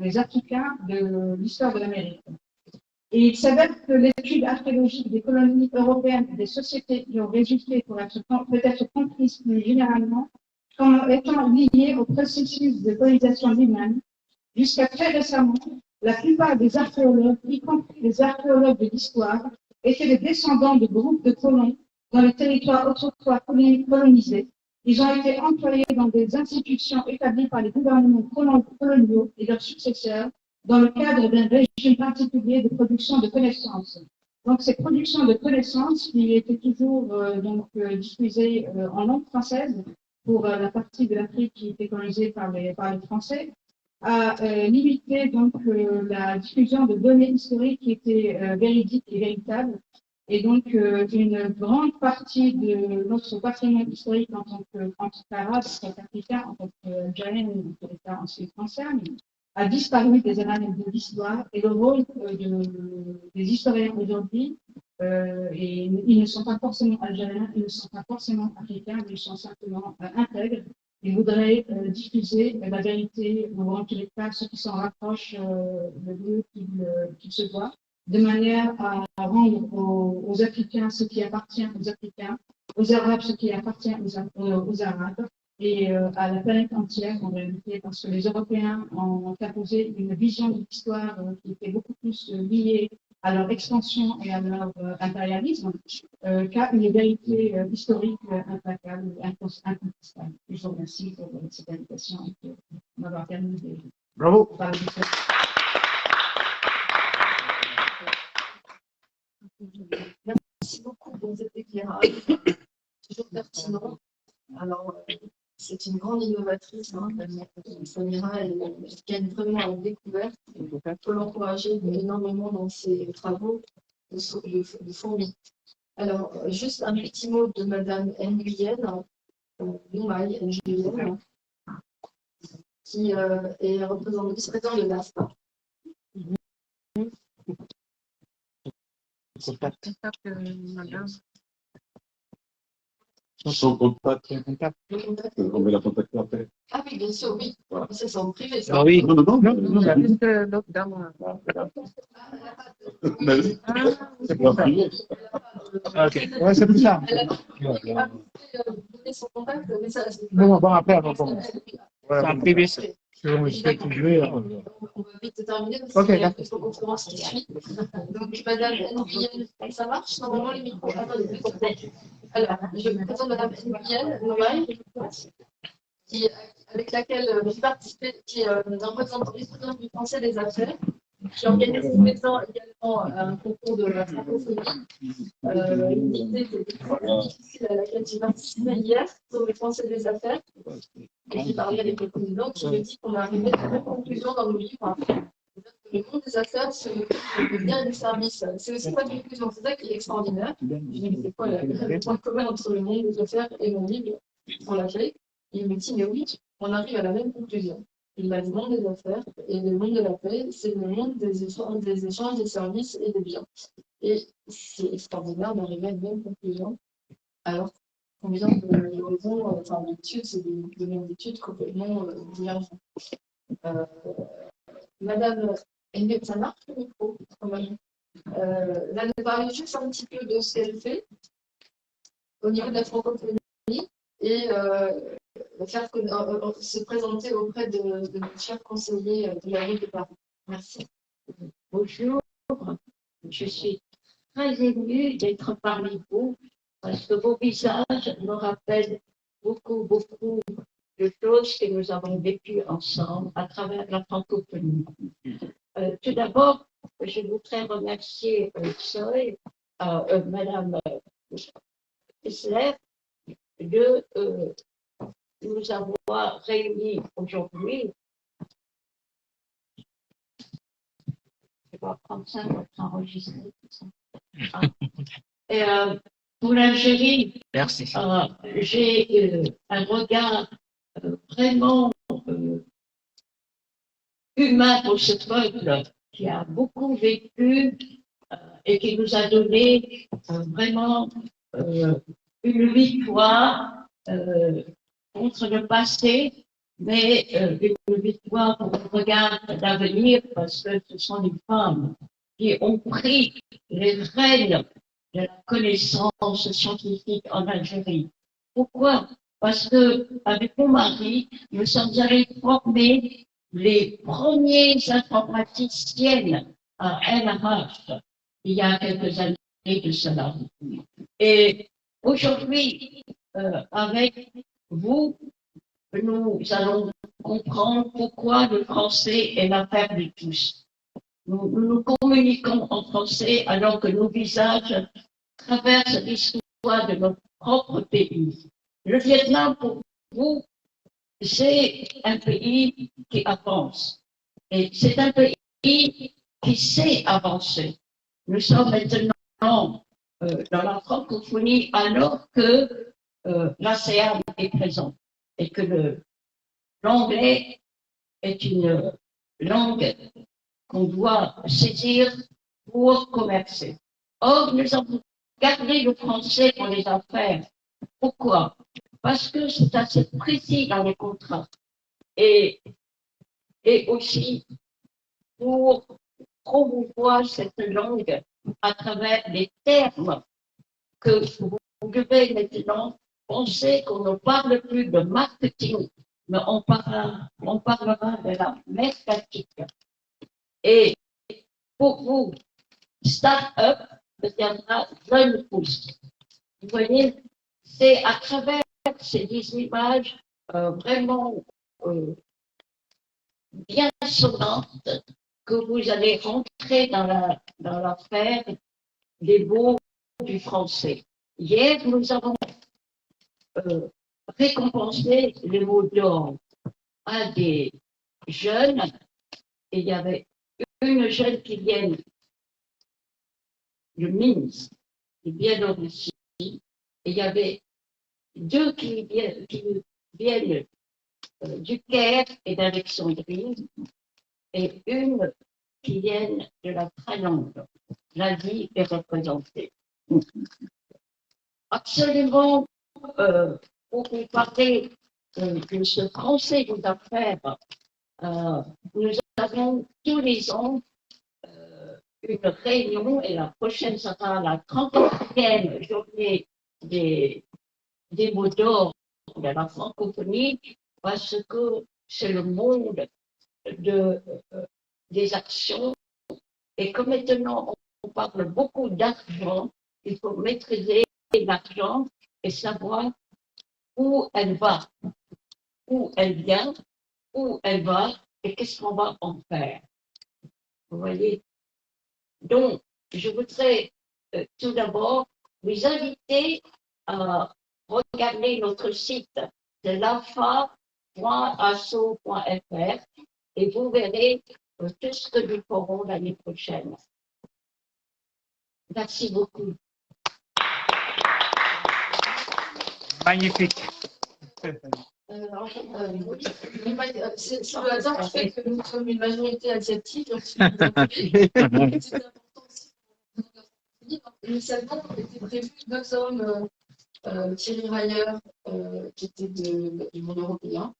des Africains de l'histoire de l'Amérique. Et il s'avère que l'étude archéologique des colonies européennes et des sociétés qui ont résulté peut-être comprises plus généralement comme étant liées au processus de colonisation lui-même. Jusqu'à très récemment, la plupart des archéologues, y compris les archéologues de l'histoire, étaient des descendants de groupes de colons dans les territoires autrefois colonisés. Ils ont été employés dans des institutions établies par les gouvernements coloniaux et leurs successeurs dans le cadre d'un régime particulier de production de connaissances. Donc, ces productions de connaissances qui étaient toujours diffusées en langue française pour la partie de l'Afrique qui était colonisée par les Français, a limité donc la diffusion de données historiques qui étaient véridiques et véritables. Et donc, une grande partie de notre patrimoine historique en tant qu'arabe, en tant qu'africain, en tant qu'algérien, en ce qui le concerne, a disparu des annales de l'histoire. Et le rôle des historiens aujourd'hui, et ils ne sont pas forcément algériens, ils ne sont pas forcément africains, mais ils sont simplement intègres. Ils voudraient diffuser la vérité, ou en tous les cas, ceux qui s'en rapprochent le mieux qu'ils se doivent, de manière à rendre aux Africains ce qui appartient aux Africains, aux Arabes ce qui appartient aux Arabes, et à la planète entière en réalité, parce que les Européens ont imposé une vision de l'histoire qui était beaucoup plus liée à leur expansion et à leur impérialisme qu'à une vérité historique implacable, incontestable. Je vous remercie pour cette invitation et pour m'avoir permis de parler de ça. Merci beaucoup pour cet éclairage, toujours pertinent. Alors, c'est une grande innovatrice, Samira, elle gagne vraiment à la découverte. Il faut l'encourager énormément dans ses travaux de fourmi. Alors, juste un petit mot de Madame Nguyen, Noumaï Nguyen, qui est représentante vice-présidente de l'AFPA. Son contact. On va la contacter après. Ah oui, bien sûr, oui. Ça, c'est en privé. Ah oui. Non. C'est en privé. Ok. Ouais, c'est plus ça. Elle a donné son contact, mais ça. Bon, après, c'est en privé. On va vite terminer parce qu'il y a une conférence qui suit. Donc, Madame Nguyen, ça marche normalement les micros. Attendez, alors, je vous présente Madame Nguyen Noumaï, avec laquelle j'ai participé, qui est représentante vice-présidente du Français des Affaires, qui organise également un concours de la francophonie. Une idée qui était très difficile à laquelle j'ai participé hier sur le Français des Affaires. Et j'ai parlé avec le président qui me dit qu'on est arrivé à la même conclusion dans le livre. Le monde des affaires, c'est le bien et le service. C'est aussi pas une conclusion, c'est ça qui est extraordinaire. Je me dis, c'est quoi le point commun entre le monde des affaires et mon livre pour la paix? Il me dit, mais oui, on arrive à la même conclusion. Il a le monde des affaires et le monde de la paix, c'est le monde des échanges, des services et des biens. Et c'est extraordinaire d'arriver à une même conclusion. Alors qu'on vient de horizons, enfin d'études, c'est des domaines d'études complètement divergents. Madame Nguyen, ça marche le micro quand même. Là, nous parlons juste un petit peu de ce qu'elle fait au niveau de la francophonie et se présenter auprès de nos chers conseillers de la ville de Paris. Merci. Bonjour, je suis très émue d'être parmi vous parce que vos visages me rappellent beaucoup de choses que nous avons vécues ensemble à travers la francophonie. Tout d'abord, je voudrais remercier Madame Kessler de nous avoir réunis aujourd'hui. Je vais prendre ça pour enregistrer tout ça. Et, pour l'Algérie, Merci. j'ai un regard vraiment humain pour ce peuple qui a beaucoup vécu et qui nous a donné vraiment une victoire contre le passé, mais une victoire pour le regard d'avenir, parce que ce sont les femmes qui ont pris les rênes de la connaissance scientifique en Algérie. Pourquoi? Parce que avec mon mari, nous sommes allés former les premiers informaticiennes à LRH il y a quelques années de cela. Et aujourd'hui, avec vous, nous allons comprendre pourquoi le français est l'affaire de tous. Nous communiquons en français alors que nos visages traversent l'histoire de notre propre pays. Le Vietnam, pour vous, c'est un pays qui avance. Et c'est un pays qui sait avancer. Nous sommes maintenant dans la francophonie alors que l'ASEAN est présent et que l'anglais est une langue qu'on doit saisir pour commercer. Or, nous avons gardé le français pour les affaires. Pourquoi? Parce que c'est assez précis dans les contrats. Et aussi pour promouvoir cette langue à travers les termes que vous devez maintenant penser qu'on ne parle plus de marketing, mais on parlera de la mercatique. Et pour vous, start-up deviendra jeune pousse. Vous voyez, c'est à travers ces images vraiment bien sonnantes que vous allez rentrer dans l'affaire des mots du français. Hier, nous avons récompensé les mots d'or à des jeunes, et il y avait une jeune qui vient de Minsk, qui vient de Russie, et il y avait deux qui viennent du Caire et d'Alexandrie, et une qui vient de la Thaïlande. L'Asie est représentée. Absolument, pour vous parler de ce français des affaires, nous avons tous les ans une réunion, et la prochaine sera la 31e journée des mots d'or de la francophonie, parce que c'est le monde des actions, et comme maintenant on parle beaucoup d'argent, il faut maîtriser l'argent et savoir où elle va, où elle vient, où elle va et qu'est-ce qu'on va en faire. Vous voyez? Donc, je voudrais tout d'abord vous inviter à regarder notre site de lafa.asso.fr et vous verrez tout ce que nous ferons l'année prochaine. Merci beaucoup. Magnifique. Oui, c'est le hasard qui fait que nous sommes une majorité asiatique. C'est important aussi. Initialement, il était prévu 2 hommes, Thierry Rayer, qui était du monde européen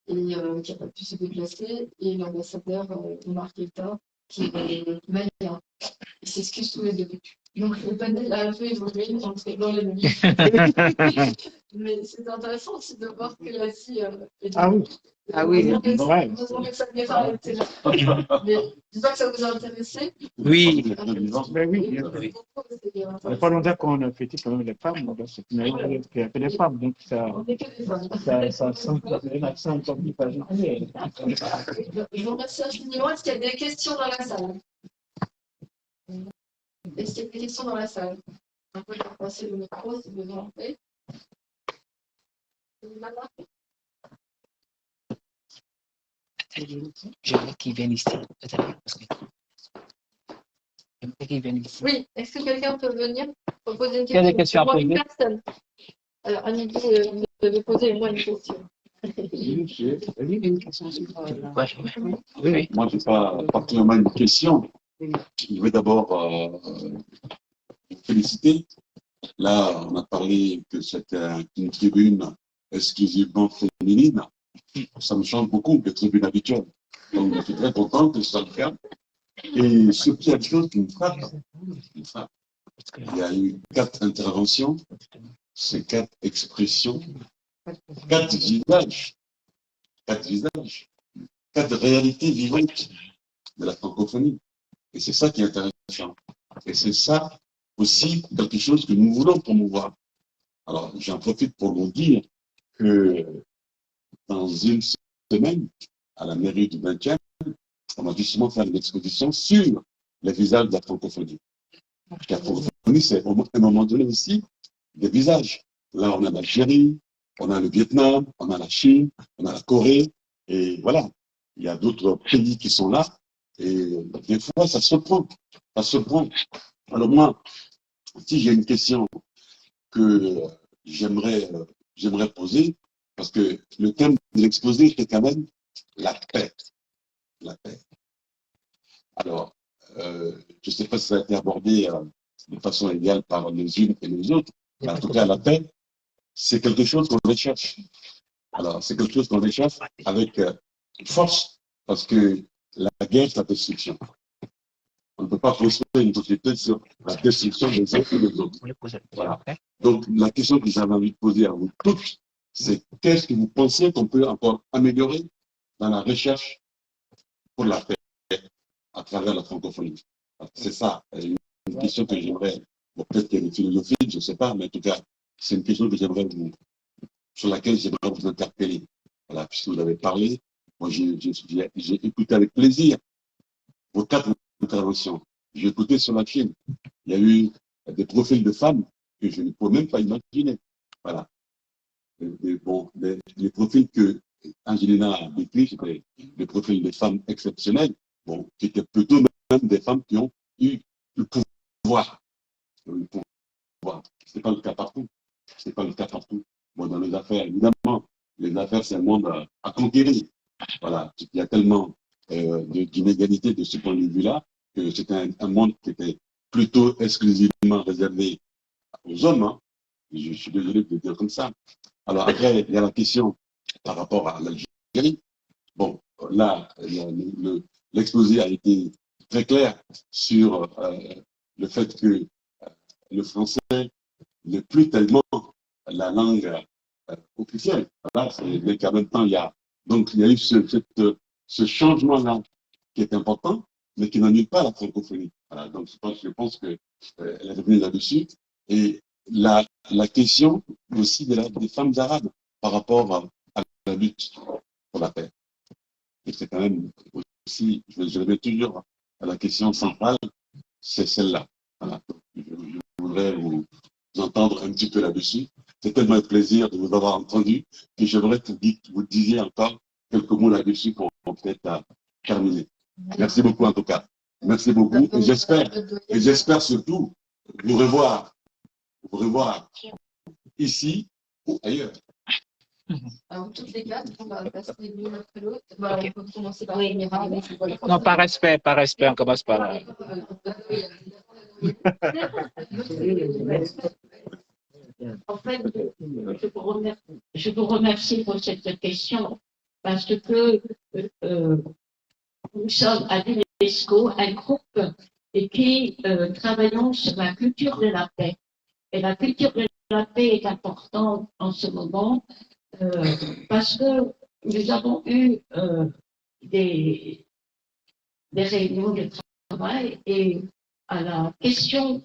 et qui n'a pas pu se déplacer, et l'ambassadeur Omar Keïta, qui est malien. Il s'excuse tous les deux. Donc le panel a un peu évolué entre dans les milieux. Mais c'est intéressant aussi de voir que l'Asie est Ah oui. Ah oui. Heureusement que ça n'est pas arrêté là. Mais j'espère que ça vous a intéressé. Oui. Mais oui. Il n'y a pas longtemps qu'on a fêté quand même les femmes. Donc c'est une année qui a fait les femmes. Donc ça sent un accent encore plus particulier. Je vous remercie infiniment. Est-ce qu'il y a des questions dans la salle? Est-ce qu'il y a des questions dans la salle? Un peu, je vais passer le micro si besoin en fait. J'aimerais qu'ils viennent ici, peut-être. J'aimerais qu'ils viennent ici. Oui, est-ce que quelqu'un peut venir? Faut poser une Il y a des questions question. à Moi, une poser. personne. Alors, Annie, vous devez poser moi une question. Oui. Moi, je n'ai pas particulièrement une question. Je vais d'abord vous féliciter. Là, on a parlé que c'était une tribune exclusivement féminine. Ça me change beaucoup des tribunes habituelles. Donc, je suis très content que ce soit le cas. Et ce qui est quelque chose qui me frappe, il y a eu 4 interventions, c'est 4 expressions, 4 visages, 4 réalités vivantes de la francophonie. Et c'est ça qui est intéressant. Et c'est ça aussi quelque chose que nous voulons promouvoir. Alors, j'en profite pour vous dire que dans une semaine, à la mairie du 20e, on va justement faire une exposition sur les visages de la francophonie. Parce que la francophonie, c'est à un moment donné aussi des visages. Là, on a l'Algérie, on a le Vietnam, on a la Chine, on a la Corée, et voilà. Il y a d'autres pays qui sont là, et des fois, ça se prend. Ça se prend. Alors moi, si j'ai une question que j'aimerais poser, parce que le thème de l'exposé, c'est quand même la paix. La paix. Alors, je ne sais pas si ça a été abordé de façon égale par les unes et les autres, mais en tout cas, la paix, c'est quelque chose qu'on recherche. Alors, c'est quelque chose qu'on recherche avec force, parce que la guerre, c'est la destruction. On ne peut pas construire une société sur la destruction des uns et des autres. Voilà. Donc, la question que j'avais envie de poser à vous toutes, c'est qu'est-ce que vous pensez qu'on peut encore améliorer dans la recherche pour la paix à travers la francophonie? C'est ça, une question que j'aimerais, bon, peut-être qu'elle est philosophique, je ne sais pas, mais en tout cas, c'est une question que sur laquelle j'aimerais vous interpeller. Voilà, puisque vous avez parlé, moi j'ai écouté avec plaisir vos 4 interventions. J'ai écouté sur la Chine. Il y a eu des profils de femmes que je ne peux même pas imaginer. Voilà. Les profils que Angelina a décrits, c'était des profils de femmes exceptionnelles, bon, qui étaient plutôt même des femmes qui ont eu le pouvoir. Ce n'est pas le cas partout. C'est pas le cas partout. Bon, dans les affaires, évidemment, les affaires, c'est un monde à conquérir. Voilà. Il y a tellement d'inégalités de ce point de vue-là que c'était un monde qui était plutôt exclusivement réservé aux hommes. Hein. Je suis désolé de le dire comme ça. Alors après, il y a la question par rapport à l'Algérie. Bon, là, l'exposé a été très clair sur le fait que le français n'est plus tellement la langue officielle. Voilà, mais qu'en même temps, il y a eu ce changement-là qui est important, mais qui n'annule pas la francophonie. Voilà, donc je pense qu'elle est revenue là-dessus. Et la question aussi des femmes arabes par rapport à la lutte pour la paix. Et c'est quand même aussi, je reviens toujours à la question centrale, c'est celle-là. Voilà. Je voudrais vous entendre un petit peu là-dessus. C'est tellement un plaisir de vous avoir entendu que j'aimerais que vous disiez encore quelques mots là-dessus pour peut-être terminer. Merci beaucoup en tout cas. Merci beaucoup. Et j'espère surtout vous revoir ici ou ailleurs. Alors, toutes les 4, on va passer l'une après l'autre. Voilà, on peut commencer par Mira. Non, par respect, on commence par. En fait, je vous remercie pour cette question parce que nous sommes à l'UNESCO, un groupe qui travaillons sur la culture de la paix. Et la culture de la paix est importante en ce moment parce que nous avons eu des réunions de travail et à la question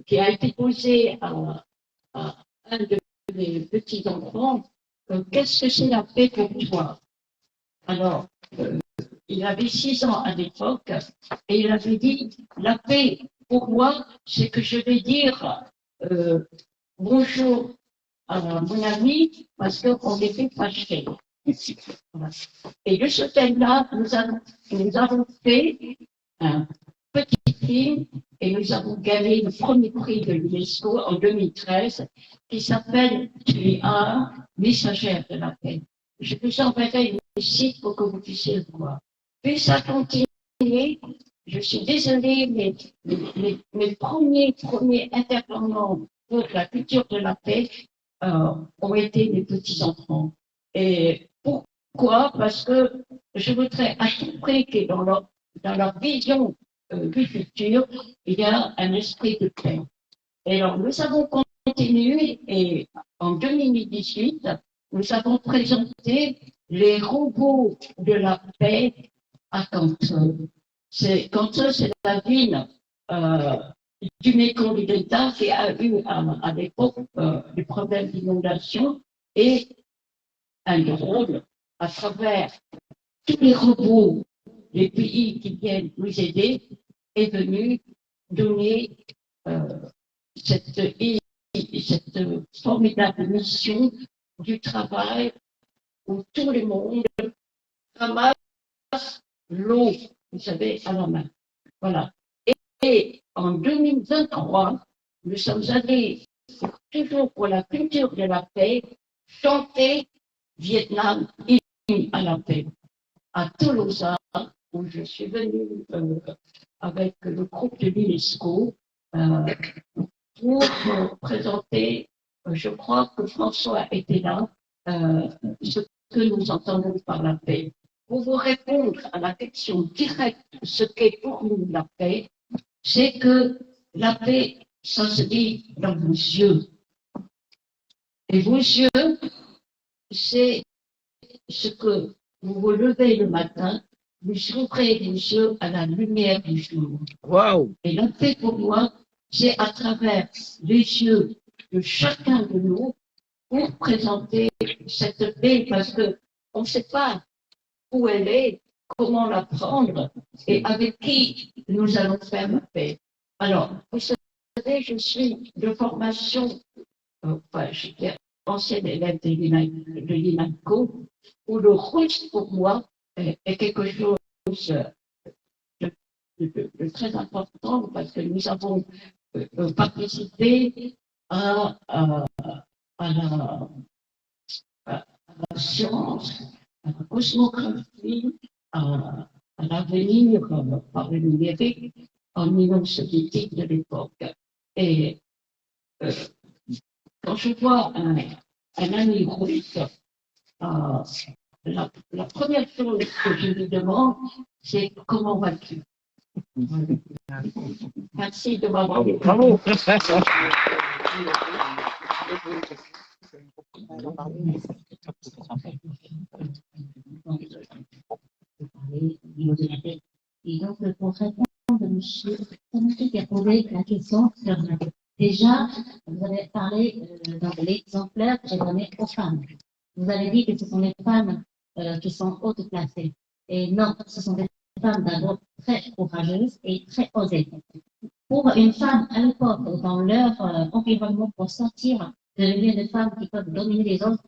qui a été posée à un de mes petits-enfants, qu'est-ce que c'est la paix pour toi? Alors, il avait 6 ans à l'époque et il avait dit, la paix pour moi, c'est que je vais dire bonjour à mon ami parce qu'on était fâchés. Et de ce thème-là, nous avons fait petit film et nous avons gagné le premier prix de l'UNESCO en 2013 qui s'appelle Tu es un messagère de la paix. Je vous enverrai le site pour que vous puissiez le voir. Puis ça continue. Je suis désolée, mais mes premiers intervenants pour la culture de la paix ont été mes petits-enfants. Et pourquoi? Parce que je voudrais à tout prix que dans leur vision du futur, il y a un esprit de paix. Et alors, nous avons continué et en 2018, nous avons présenté les robots de la paix à Canton. Canton, c'est la ville du Mékong du Delta qui a eu à l'époque des problèmes d'inondation et un rôle à travers tous les robots des pays qui viennent nous aider est venu donner cette formidable mission du travail où tout le monde ramasse l'eau, vous savez, à la main. Voilà. Et en 2023, nous sommes allés, toujours pour la culture de la paix, chanter Vietnam à la paix à Toulouse, où je suis venue avec le groupe de l'UNESCO pour présenter, je crois que François était là, ce que nous entendons par la paix. Pour vous répondre à la question directe, ce qu'est pour nous la paix, c'est que la paix, ça se dit dans vos yeux. Et vos yeux, c'est ce que vous vous levez le matin, vous ouvrez vos yeux à la lumière du jour. Wow. Et la paix pour moi, c'est à travers les yeux de chacun de nous pour présenter cette paix, parce que on ne sait pas où elle est, comment la prendre et avec qui nous allons faire la paix. Alors, vous savez, je suis de formation, j'étais ancienne élève de l'INACO, où le russe pour moi est quelque chose de très important parce que nous avons participé à la science, à la cosmographie, à l'avenir par le numérique en Union soviétique de l'époque. Et quand je vois un ami russe, la première chose que je lui demande, c'est comment vas-tu? Merci de m'avoir écouté. Bravo. Et donc, pour répondre à M. qui a posé la question sur déjà, vous avez parlé dans l'exemplaire que j'ai donné aux femmes. Vous avez dit que ce sont les femmes qui sont hautes placées. Et non, ce sont des femmes d'abord très courageuses et très osées. Pour une femme à l'époque, dans leur environnement, pour sortir de l'union de femmes qui peuvent dominer les autres,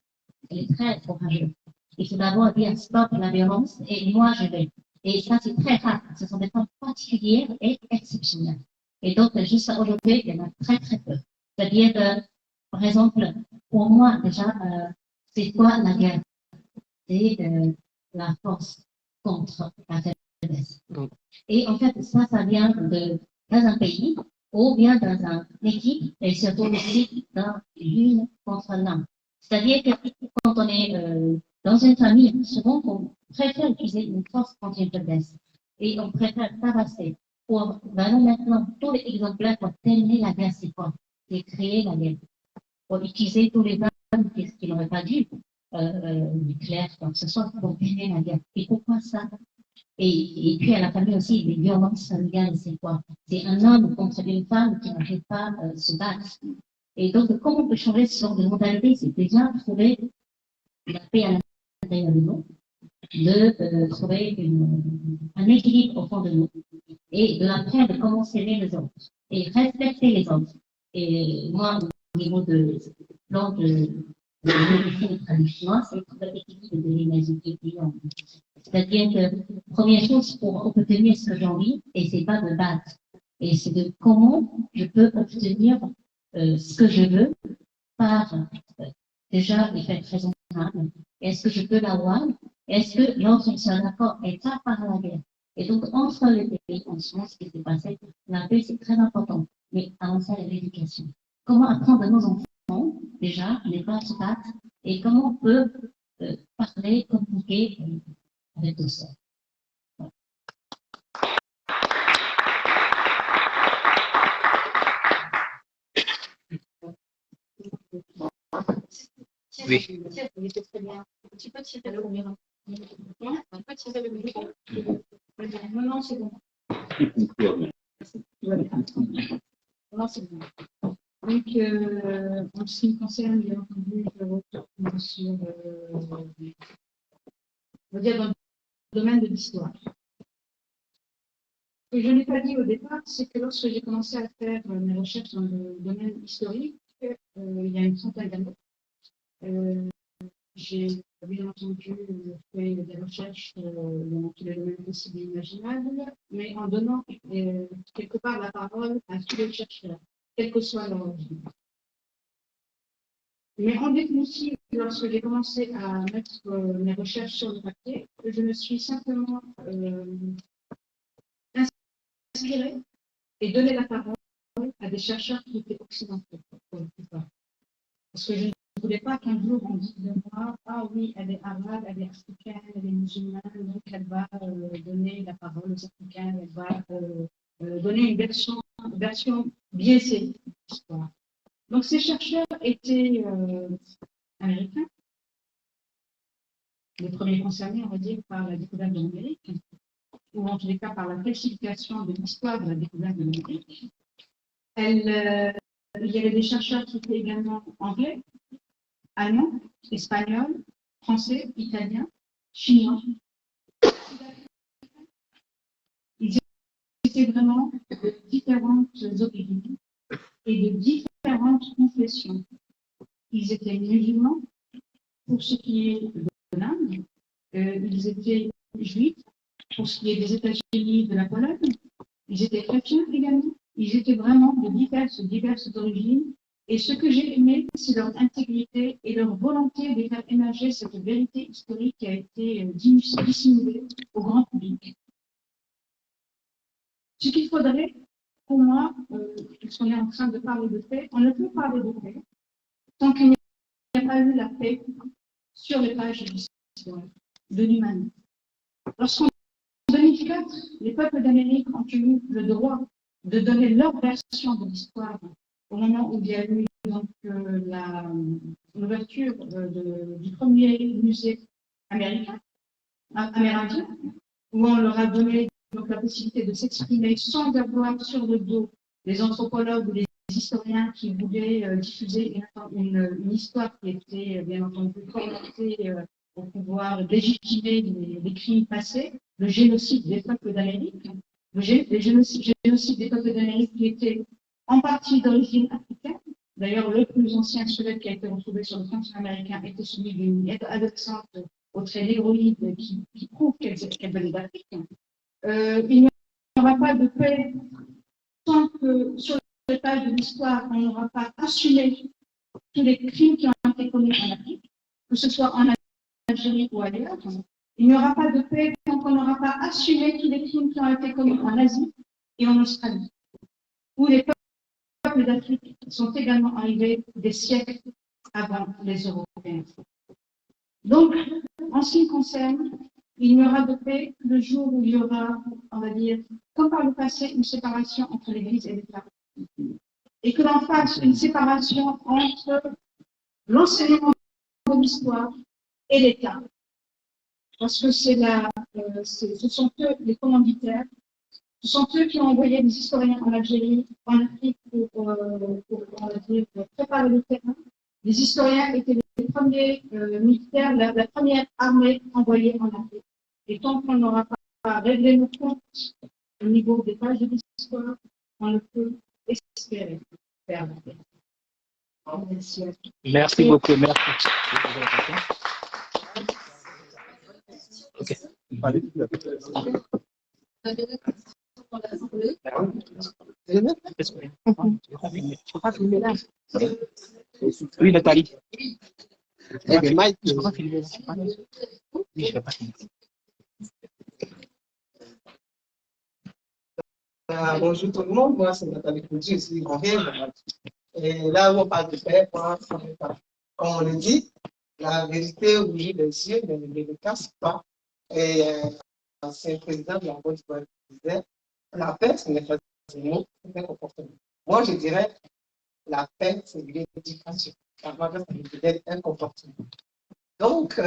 elle est très courageuse. Il faut d'abord dire stop la violence et moi je vais. Et ça, c'est très rare. Ce sont des femmes particulières et exceptionnelles. Et donc, juste aujourd'hui, il y en a très, très peu. C'est-à-dire, par exemple, pour moi, déjà, c'est quoi la guerre? C'est la force contre la faiblesse. Et en fait, ça vient dans un pays ou bien dans une équipe et surtout aussi dans l'une contre l'un. C'est-à-dire que quand on est dans une famille, souvent on préfère utiliser une force contre une faiblesse et on préfère tabasser. Pour maintenant, tous les exemplaires pour terminer la guerre, c'est quoi? C'est créer la guerre. Pour utiliser tous les armes qui n'auraient pas dû nucléaire, donc ce soit pour terminer la guerre. Et pourquoi ça? Et puis à la famille aussi, les violences familiales, c'est quoi? C'est un homme contre une femme qui n'arrive pas à se battre. Et donc, comment on peut changer ce genre de modalité? C'est déjà trouver la paix à l'intérieur de nous, de trouver un équilibre au fond de nous, et de apprendre comment s'aimer les autres, et respecter les autres. Et moi, au niveau de plan de de vérifier les traductions, c'est le travail d'équilibre de l'imaginaire. C'est-à-dire que, première chose pour obtenir ce que j'ai envie, et c'est pas de battre, et c'est de comment je peux obtenir ce que je veux par déjà les faits raisonnables. Est-ce que je peux l'avoir? Est-ce que lorsqu'on s'est un accord et pas par la guerre? Et donc, entre les pays, en ce moment, ce qui s'est passé, la paix, c'est très important. Mais avant ça, l'éducation. Comment apprendre à nos enfants, déjà, à ne pas se battre, et comment on peut parler, communiquer avec tout ça. Oui. Très bien. Tu peux tirer le micro. Tu peux tirer le micro. Non, c'est bon. Non, c'est bon. Donc, en ce qui me concerne, bien entendu, je retourne sur, on va dire, dans le domaine de l'histoire. Ce que je n'ai pas dit au départ, c'est que lorsque j'ai commencé à faire mes recherches dans le domaine historique, il y a une trentaine d'années, j'ai bien entendu fait des recherches dans tous les domaines possibles et imaginables, mais en donnant quelque part la parole à tous les chercheurs, quelle que soit leur origine. Mais en définitive, lorsque j'ai commencé à mettre mes recherches sur le papier, je me suis simplement inspirée et donné la parole à des chercheurs qui étaient occidentaux, pour la plupart. Parce que je ne voulais pas qu'un jour on dise de moi, ah oui, elle est arabe, elle est africaine, elle est musulmane, donc elle va donner la parole aux Africains, elle va donner une version biaisée de l'histoire. Donc ces chercheurs étaient américains, les premiers concernés, on va dire, par la découverte de l'Amérique, ou en tous les cas par la falsification de l'histoire de la découverte de l'Amérique. Il y avait des chercheurs qui étaient également anglais, allemands, espagnols, français, italiens, chinois. Ils étaient vraiment de différentes origines et de différentes confessions. Ils étaient musulmans, pour ce qui est de l'Inde, ils étaient juifs, pour ce qui est des États-Unis, de la Pologne, ils étaient chrétiens également, ils étaient vraiment de diverses origines, et ce que j'ai aimé, c'est leur intégrité et leur volonté de faire émerger cette vérité historique qui a été dissimulée au grand public. Ce qu'il faudrait, pour moi, puisqu'on est en train de parler de paix, on ne peut parler de paix tant qu'il n'y a pas eu la paix sur les pages de l'histoire de l'humanité. Lorsqu'en 2004, les peuples d'Amérique ont eu le droit de donner leur version de l'histoire au moment où il y a eu donc l'ouverture du premier musée amérindien, où on leur a donné donc la possibilité de s'exprimer sans avoir sur le dos les anthropologues ou les historiens qui voulaient diffuser une histoire qui était bien entendu orientée au pouvoir légitimer les crimes passés, le génocide des peuples d'Amérique, le génocide des peuples d'Amérique qui était en partie d'origine africaine. D'ailleurs, le plus ancien squelette qui a été retrouvé sur le continent américain était celui d'une adolescente au trait négroïde qui prouve qu'elle venait d'Afrique. Il n'y aura pas de paix tant que sur les pages de l'histoire, on n'aura pas assumé tous les crimes qui ont été commis en Afrique, que ce soit en Algérie ou ailleurs. Il n'y aura pas de paix tant qu'on n'aura pas assumé tous les crimes qui ont été commis en Asie et en Australie, où les peuples d'Afrique sont également arrivés des siècles avant les Européens. Donc, en ce qui me concerne, il n'y aura de paix le jour où il y aura, on va dire, comme par le passé, une séparation entre l'Église et l'État. Et que l'on fasse une séparation entre l'enseignement de l'histoire et l'État. Parce que ce sont eux les commanditaires, ce sont eux qui ont envoyé des historiens en Algérie, en Afrique, pour préparer le terrain. Les historiens étaient les premiers militaires, la première armée envoyée en Afrique. Et tant qu'on n'aura pas réglé nos comptes au niveau des pages de l'histoire, on ne peut espérer faire la paix. Merci beaucoup. Merci. Ok. Allez. Oui, Nathalie. Mike, je ne peux pas filmer. Oui, je ne vais pas filmer. Bonjour tout le monde, moi c'est Nathalie Coutu, je suis Grand-Père. Et là où on parle de paix, comme on le dit, la vérité ouvre les yeux, mais ne le casse pas. Et c'est le président de la Boîte qui disait, la paix, ce n'est pas un mot, c'est un comportement. Moi, je dirais, la paix, c'est l'éducation. La paix, c'est peut-être un comportement. Donc,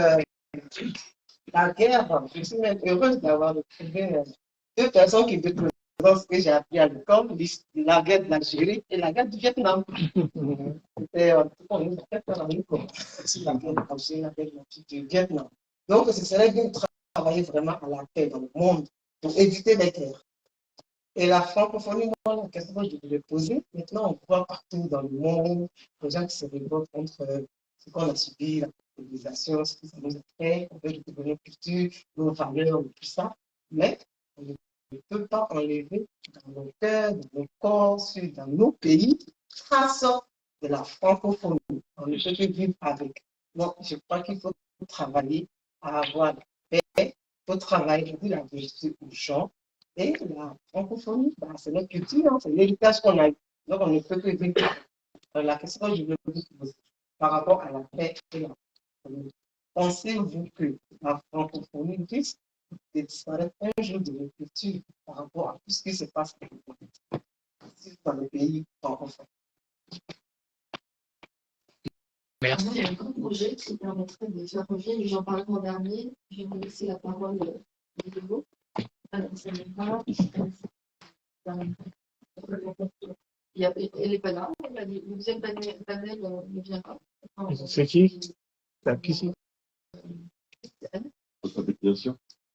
la guerre, je suis même heureuse d'avoir trouvé deux personnes qui représentent ce que j'ai appris à l'école, la guerre de l'Algérie et la guerre du Vietnam. C'était on nous a fait faire en école sur la guerre de l'Algérie, la guerre du Vietnam. Donc, ce serait bien de travailler vraiment à la paix dans le monde pour éviter les guerres. Et la francophonie, moi, la question que je voulais poser, maintenant, on voit partout dans le monde des gens qui se révoltent contre ce qu'on a subi, la colonisation, ce que ça nous a fait, on veut découvrir nos cultures, nos valeurs, tout ça. Mais on ne peut pas enlever dans nos cœurs, dans nos corps, dans nos pays, trace de la francophonie. On ne peut que vivre avec. Donc, je crois qu'il faut travailler à avoir la paix, il faut travailler pour dire la vérité aux gens. Et la francophonie, bah, c'est notre culture, hein, c'est l'héritage qu'on a eu. Donc, on ne peut que vivre. La question que je veux vous poser par rapport à la paix et la francophonie. Pensez-vous que la francophonie risque de disparaître un jour de notre culture par rapport à tout ce qui se passe dans les pays francophones? Merci. Il y a un grand projet qui permettrait de faire revivre, j'en parlais l'an dernier, je vais vous laisser la parole de nouveau. Alors, ça n'est pas. Elle n'est pas là, le deuxième panel ne vient pas. C'est qui? C'est qui c'est?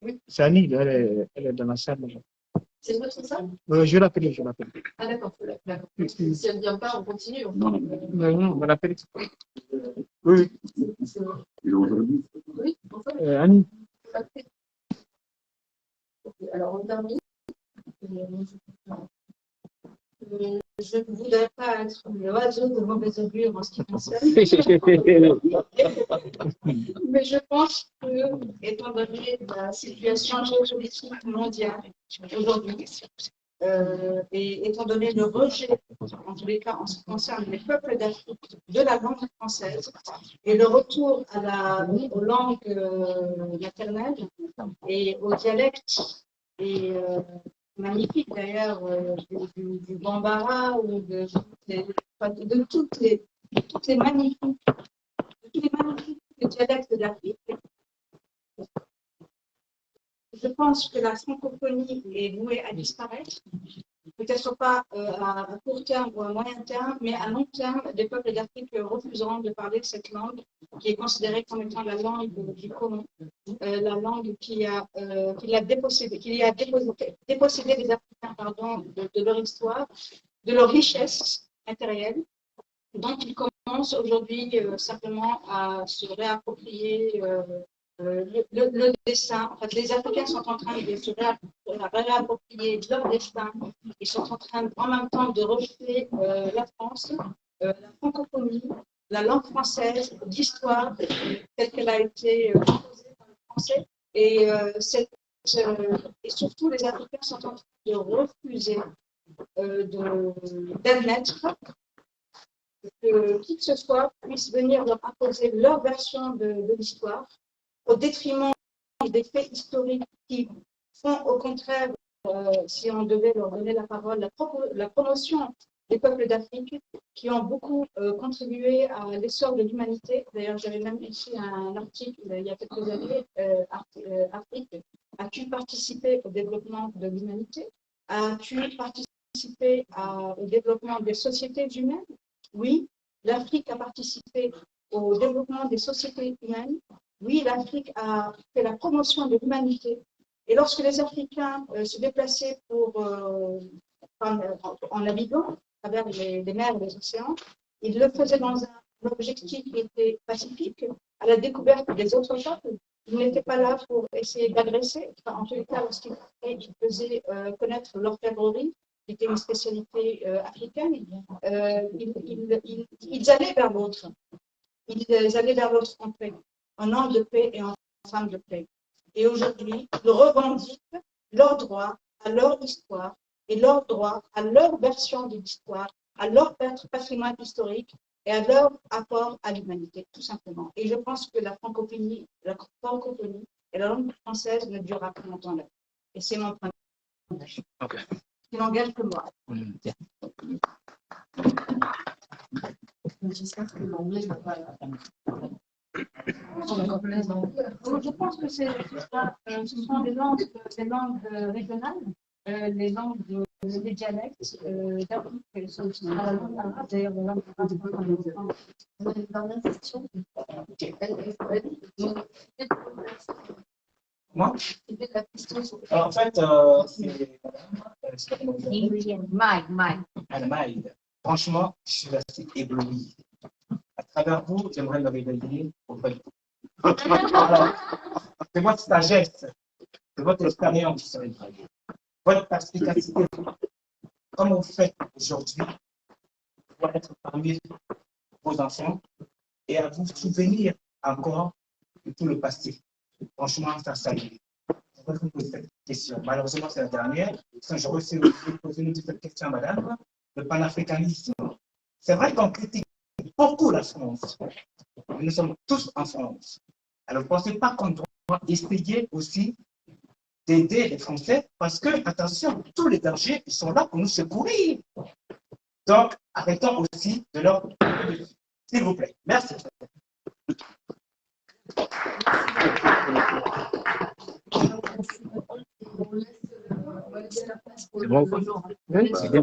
Oui, c'est Annie, elle est dans la salle. C'est votre salle? Je l'appeler, je l'appeler. Ah d'accord, d'accord. Si elle ne vient pas, on continue. Non, on va l'appeler. Oui. Oui, Annie. Alors on termine. Je ne voudrais pas être l'oiseau de mauvais augure en ce qui concerne. Mais je pense que, étant donné la situation géopolitique mondiale aujourd'hui, et étant donné le rejet, en tous les cas en ce qui concerne les peuples d'Afrique, de la langue française, et le retour aux langues maternelles et aux dialectes, et magnifique d'ailleurs du Bambara ou de toutes les magnifiques dialectes d'Afrique. Je pense que la francophonie est vouée à disparaître, peut-être pas à court terme ou à moyen terme, mais à long terme, les peuples d'Afrique refuseront de parler de cette langue qui est considérée comme étant la langue du commun, la langue qui a dépossédé les Africains de leur histoire, de leur richesse matérielle. Donc, ils commencent aujourd'hui simplement à se réapproprier le destin. En fait, les Africains sont en train de se réapproprier leur destin. Ils sont en train, en même temps, de rejeter la France, la francophonie, la langue française, l'histoire telle qu'elle a été imposée par les Français. Et surtout, les Africains sont en train de refuser d'admettre que qui que ce soit puisse venir leur imposer leur version de l'histoire, au détriment des faits historiques qui font au contraire, si on devait leur donner la parole, la promotion des peuples d'Afrique qui ont beaucoup contribué à l'essor de l'humanité. D'ailleurs, j'avais même écrit un article il y a quelques années, Afrique, as-tu participé au développement de l'humanité? As-tu participé au développement des sociétés humaines? Oui, l'Afrique a participé au développement des sociétés humaines. Oui, l'Afrique a fait la promotion de l'humanité. Et lorsque les Africains se déplaçaient en naviguant à travers les mers et les océans, Il le faisait dans un objectif qui était pacifique, à la découverte des autres peuples. Il n'était pas là pour essayer d'agresser. Enfin, en tous les cas, lorsqu'il faisait connaître l'orfèvrerie, qui était une spécialité africaine, ils allaient vers l'autre. Ils allaient vers l'autre en paix, en homme de paix et en femme de paix. Et aujourd'hui, ils revendiquent leur droit à leur histoire et leur droit à leur version de l'histoire, à leur patrimoine historique et à leur apport à l'humanité, tout simplement. Et je pense que la francophonie et la langue française ne durera plus longtemps là. Et c'est mon point de vue. Okay. Il n'engage que moi. J'espère que l'anglais va pas. Je pense que ce sont des langues régionales, les langues, les dialectes d'Afrique sont la langue arabe, d'ailleurs la langue arabe. Une dernière question. Moi? C'était la question sur Alors, en fait, Maï. Franchement, je suis assez ébloui. À travers vous, j'aimerais me réveiller auprès de vous. Alors, c'est votre sagesse, c'est votre expérience, votre perspicacité. Comme vous faites aujourd'hui, pour être parmi vos enfants et à vous souvenir encore de tout le passé. Franchement, ça salue. Je vais vous poser cette question. Malheureusement, c'est la dernière. Je reçois aussi poser cette question, madame. Le panafricanisme. C'est vrai qu'on critique beaucoup la France. Nous sommes tous en France. Alors, ne pensez pas qu'on doit essayer aussi d'aider les Français parce que, attention, tous les dangers, ils sont là pour nous secourir. Donc, arrêtons aussi de leur... S'il vous plaît. Merci. C'est bon, oui, c'est bien.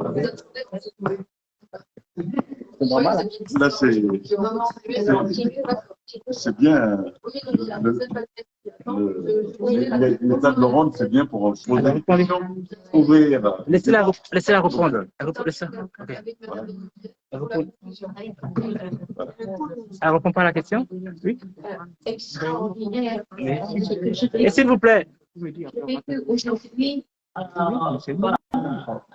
Là, c'est bien. Les tables rondes, c'est bien pour poser des questions, ouvrir. Laissez-la reprendre. Elle répond pas à la question? Oui. Extraordinaire. Et s'il vous plaît. Aujourd'hui,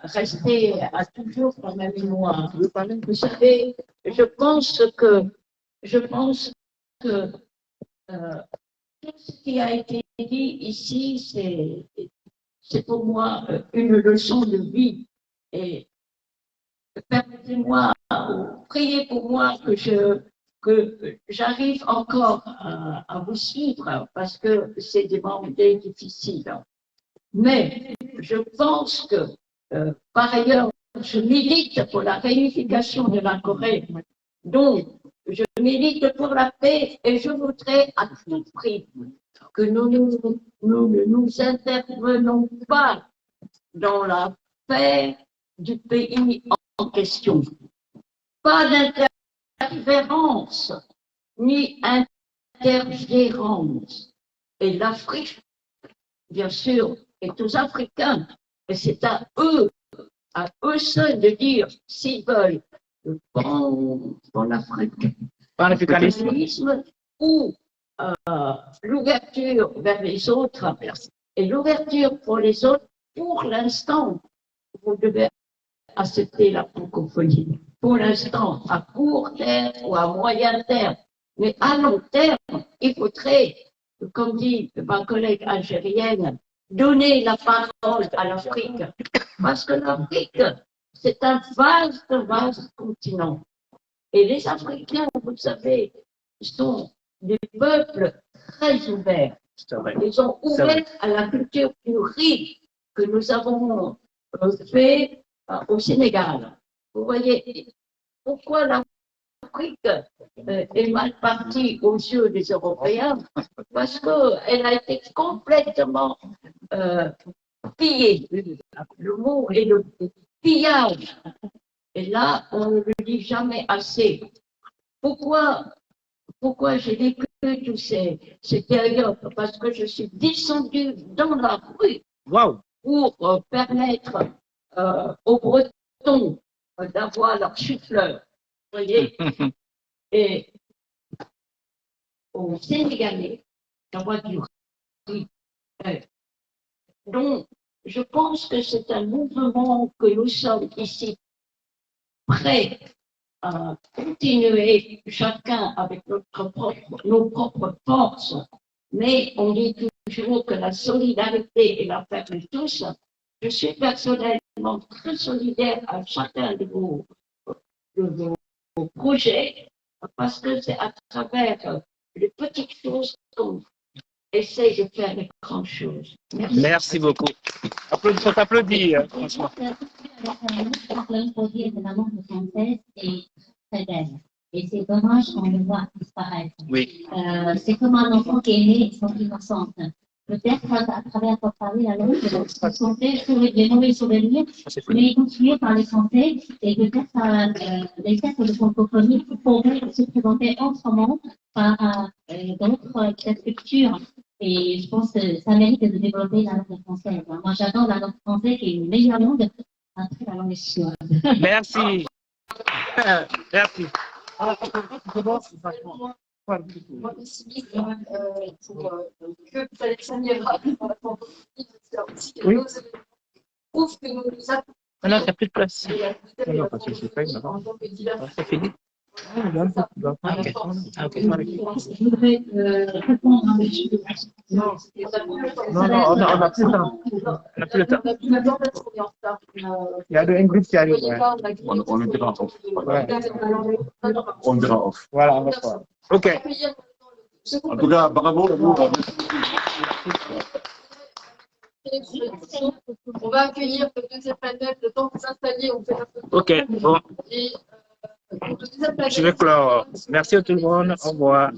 rester à toujours dans ma mémoire. Vous savez, je pense que tout ce qui a été dit ici, c'est pour moi une leçon de vie. Et permettez-moi, priez pour moi que j'arrive encore à vous suivre parce que c'est des moments difficiles. Mais je pense que, par ailleurs, je milite pour la réunification de la Corée. Donc, je milite pour la paix et je voudrais à tout prix que nous ne nous intervenons pas dans la paix du pays en question. Pas d'interférence ni intergérance. Et l'Afrique, bien sûr, est aux Africains. Et c'est à eux seuls de dire s'ils veulent le panafricanisme ou l'ouverture vers les autres. Et l'ouverture pour les autres, pour l'instant, vous devez accepter la francophonie. Pour l'instant, à court terme ou à moyen terme. Mais à long terme, il faudrait, comme dit ma collègue algérienne, donner la parole à l'Afrique. Parce que l'Afrique, c'est un vaste continent. Et les Africains, vous savez, sont des peuples très ouverts. Ils sont ouverts à la culture plus riche que nous avons fait au Sénégal. Vous voyez, pourquoi l'Afrique est mal partie aux yeux des Européens? Parce qu'elle a été complètement pillée. Le mot est le pillage. Et là, on ne le dit jamais assez. Pourquoi j'ai vécu tous ces périodes? Parce que je suis descendue dans la rue pour permettre aux Bretons d'avoir leur chou-fleur. voyez. Et au Sénégalais, d'avoir du riz. Donc, je pense que c'est un mouvement que nous sommes ici prêts à continuer, chacun avec nos propres forces, mais on dit toujours que la solidarité est l'affaire de tous. Je suis personnellement très solidaire à chacun de vos projets, parce que c'est à travers les petites choses qu'on essaie de faire les grandes choses. Merci beaucoup. Faut t'applaudir, franchement. Le projet de la langue française est très belle. Et c'est dommage qu'on le voit disparaître. Oui. C'est comme un enfant qui est né sans innocence. Peut-être à travers pour parler la langue, la santé, les mauvais souvenirs, mais continuer par les santé et peut-être les tests de francophonie pourraient se présenter autrement par d'autres structures. Et je pense que ça mérite de développer la langue française. Moi, j'adore la langue française qui est une meilleure langue après la langue suédoise. Merci. Merci. Moi, pessimiste pour que Alexandre Oui. prouve que nous nous attendons. Non, il n'y a plus de place. Non, parce que c'est pas une en tant que divers. C'est fini. Je voudrais répondre à monsieur. Non, on n'a plus le temps. On n'a plus le temps. Il y a un groupe qui arrive. Ouais. On le dira off. Ouais. On dira off. Voilà, on va voir. OK. En tout cas, bravo. On va accueillir le deuxième panel, le temps de s'installer, on fait la photo. OK, bon. Et le deuxième panel, Je vais clore. Merci à tout le monde. Au revoir.